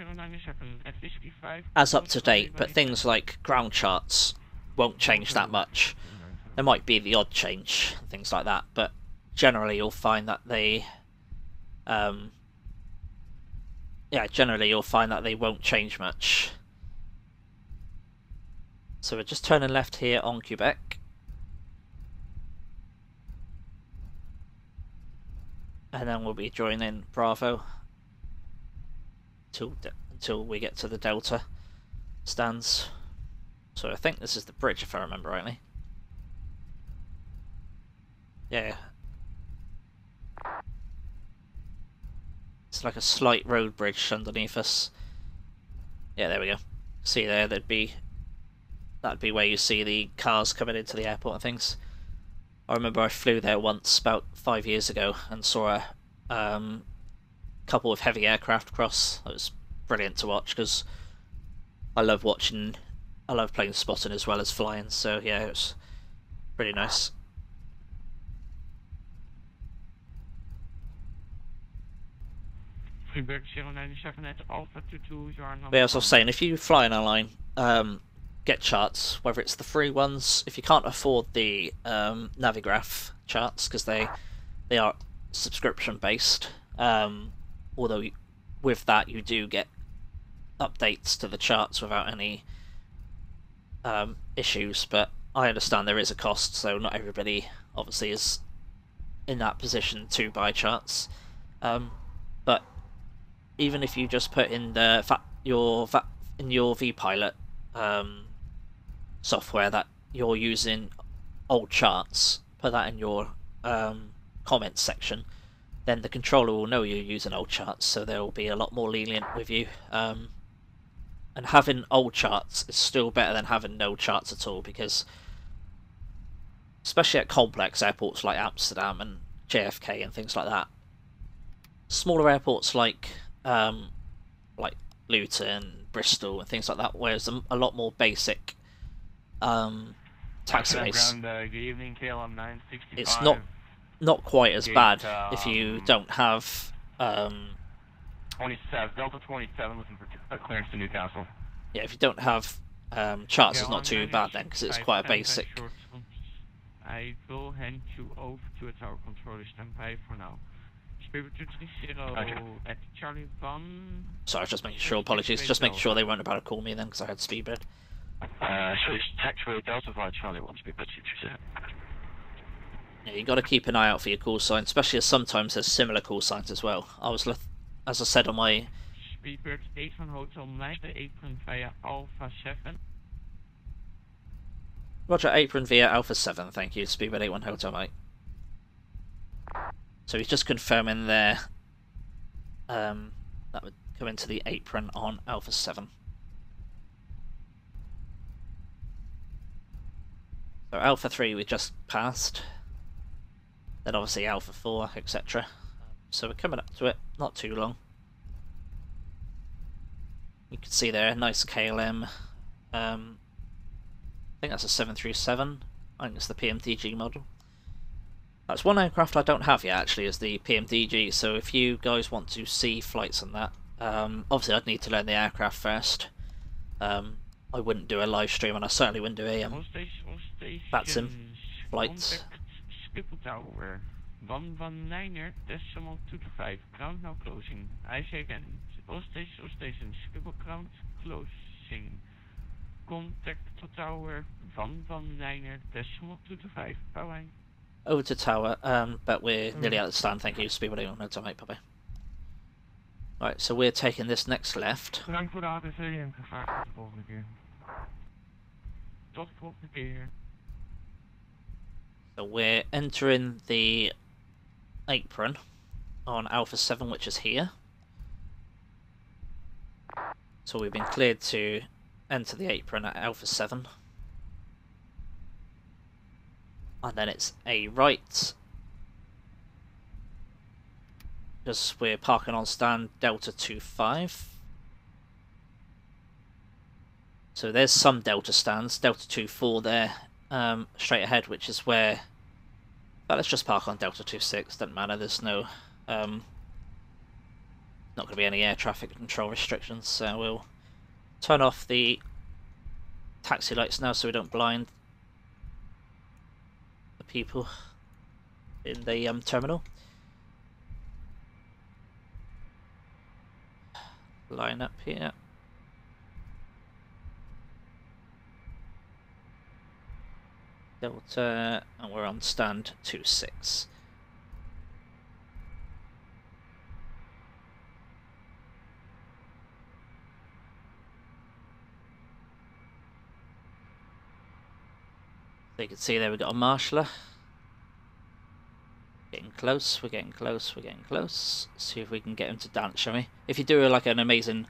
up to date, but things like ground charts won't change that much. There might be the odd change, things like that, but generally you'll find that they won't change much. So we're just turning left here on Quebec, and then we'll be joining Bravo until we get to the Delta stands. So I think this is the bridge, if I remember rightly. Yeah. It's like a slight road bridge underneath us. Yeah, there we go. See there, that'd be where you see the cars coming into the airport and things. I remember I flew there once about 5 years ago and saw a couple of heavy aircraft cross. It was brilliant to watch because I love plane spotting as well as flying. So yeah, it was pretty nice. But yeah, as I was saying, if you fly an airline, get charts, whether it's the free ones. If you can't afford the Navigraph charts, because they are subscription based, although with that you do get updates to the charts without any issues, but I understand there is a cost, so not everybody obviously is in that position to buy charts. But even if you just put in your vPilot software that you're using old charts, put that in your comments section, then the controller will know you're using old charts, so they'll be a lot more lenient with you. And having old charts is still better than having no charts at all, because especially at complex airports like Amsterdam and JFK and things like that, smaller airports like Luton, Bristol and things like that, where there's a lot more basic taxiways. Good evening, KLM 965. It's not quite as bad if you don't have 27, Delta 27 looking for clearance to Newcastle. Yeah, if you don't have charts, it's not too bad then, because it's quite a basic. I will hand you over to a tower controller. Stand by for now. Spirit 230 at Charlie 1. Sorry, just making sure. Apologies, just making sure they weren't about to call me then, because I had speedbird. Switch taxiway Delta Flight Charlie 1 Speedbird 237. Yeah, you got to keep an eye out for your call signs, especially as sometimes there's similar call signs as well. As I said on my... Speedbird 8 van Hotel 9, the apron via Alpha 7. Roger, apron via Alpha 7, thank you. Speedbird 81 Hotel, mate. So he's just confirming there. That would come into the apron on Alpha 7. So Alpha 3 we just passed. Then obviously Alpha 4, etc. So we're coming up to it, not too long. You can see there, nice KLM. I think that's a 737. I think it's the PMDG model. That's one aircraft I don't have yet, actually, is the PMDG. So if you guys want to see flights on that, obviously I'd need to learn the aircraft first. I wouldn't do a live stream, and I certainly wouldn't do a Vatsim flights. Schipol Tower 119er, decimal 225, ground now closing. I say again, all station, Schipol ground closing. Contact to tower 119er, decimal 225, bye bye. Over to tower, but we're nearly out of the stand, thank you. Speed radio, no time, mate, bye bye. Right, so we're taking this next left. Bedankt voor de ADC en gevaar tot de volgende keer. Tot de volgende keer. So we're entering the apron on Alpha 7, which is here. So we've been cleared to enter the apron at Alpha 7. And then it's a right. Because we're parking on stand Delta 25. So there's some Delta stands, Delta 24 there, straight ahead, which is where... But let's just park on Delta 26, doesn't matter, there's no... not going to be any air traffic control restrictions, so we'll turn off the taxi lights now so we don't blind the people in the terminal. Line up here. Delta, and we're on stand 26. So you can see there we've got a marshaller. Getting close, we're getting close, we're getting close. See if we can get him to dance, shall we? If you do like an amazing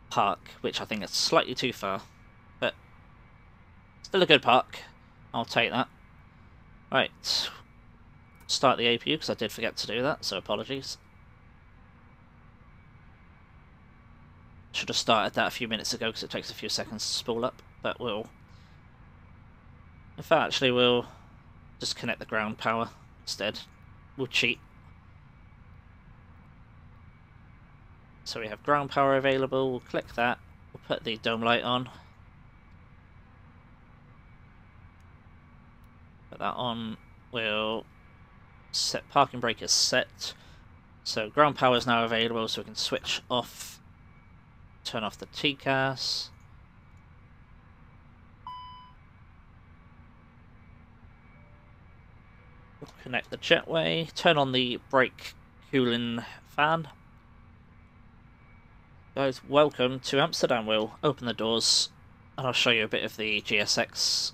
park, which I think is slightly too far, but still a good park, I'll take that. Right, start the APU because I did forget to do that, so apologies. Should have started that a few minutes ago because it takes a few seconds to spool up, but we'll... In fact, actually, we'll just connect the ground power instead. We'll cheat. So we have ground power available, we'll click that, we'll put the dome light on. Put that on, we'll set parking brake as set. So ground power is now available, so we can switch off, turn off the TCAS. Connect the jetway, turn on the brake cooling fan. Guys, welcome to Amsterdam. We'll open the doors and I'll show you a bit of the GSX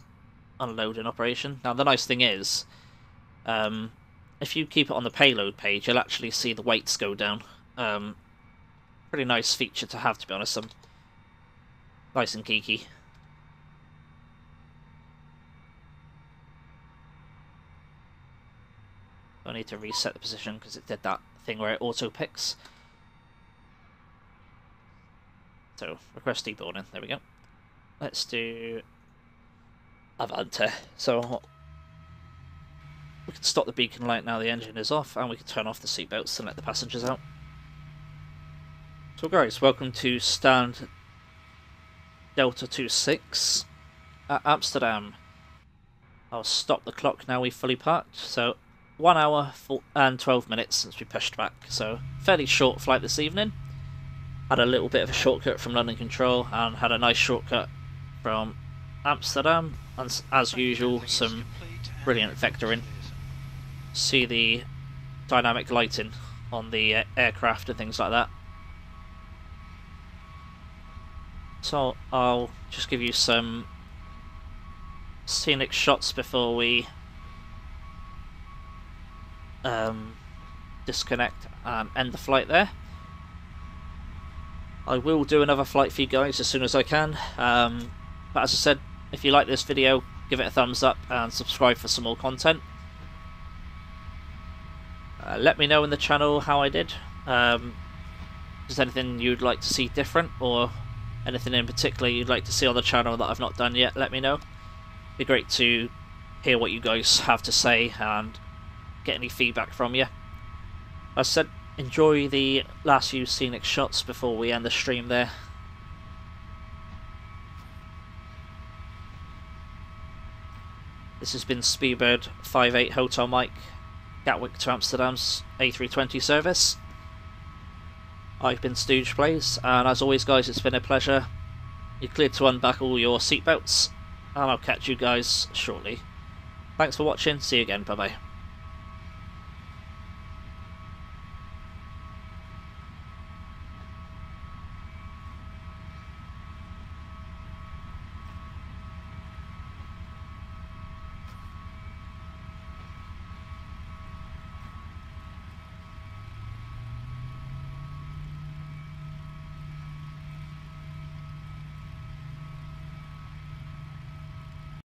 unloading operation. Now the nice thing is, if you keep it on the payload page, you'll actually see the weights go down. Pretty nice feature to have, to be honest. Nice and geeky. I need to reset the position because it did that thing where it auto picks. So request deboarding. There we go. Let's do Avante. So we can stop the beacon light now the engine is off, and we can turn off the seatbelts and let the passengers out. So guys, welcome to stand Delta 26 at Amsterdam. I'll stop the clock now we've fully parked. So 1 hour and 12 minutes since we pushed back. So fairly short flight this evening. Had a little bit of a shortcut from London Control and had a nice shortcut from Amsterdam. And as usual, some brilliant vectoring. See the dynamic lighting on the aircraft and things like that. So I'll just give you some scenic shots before we disconnect and end the flight there. I will do another flight for you guys as soon as I can, but as I said, if you like this video, give it a thumbs up and subscribe for some more content. Let me know in the channel how I did. If there's anything you'd like to see different, or anything in particular you'd like to see on the channel that I've not done yet, let me know. It'd be great to hear what you guys have to say and get any feedback from you. As I said, enjoy the last few scenic shots before we end the stream there. This has been Speedbird 58 Hotel Mike, Gatwick to Amsterdam's A320 service. I've been Stooge Plays, and as always guys, it's been a pleasure. You're cleared to unbuckle your seatbelts, and I'll catch you guys shortly. Thanks for watching, see you again, bye bye.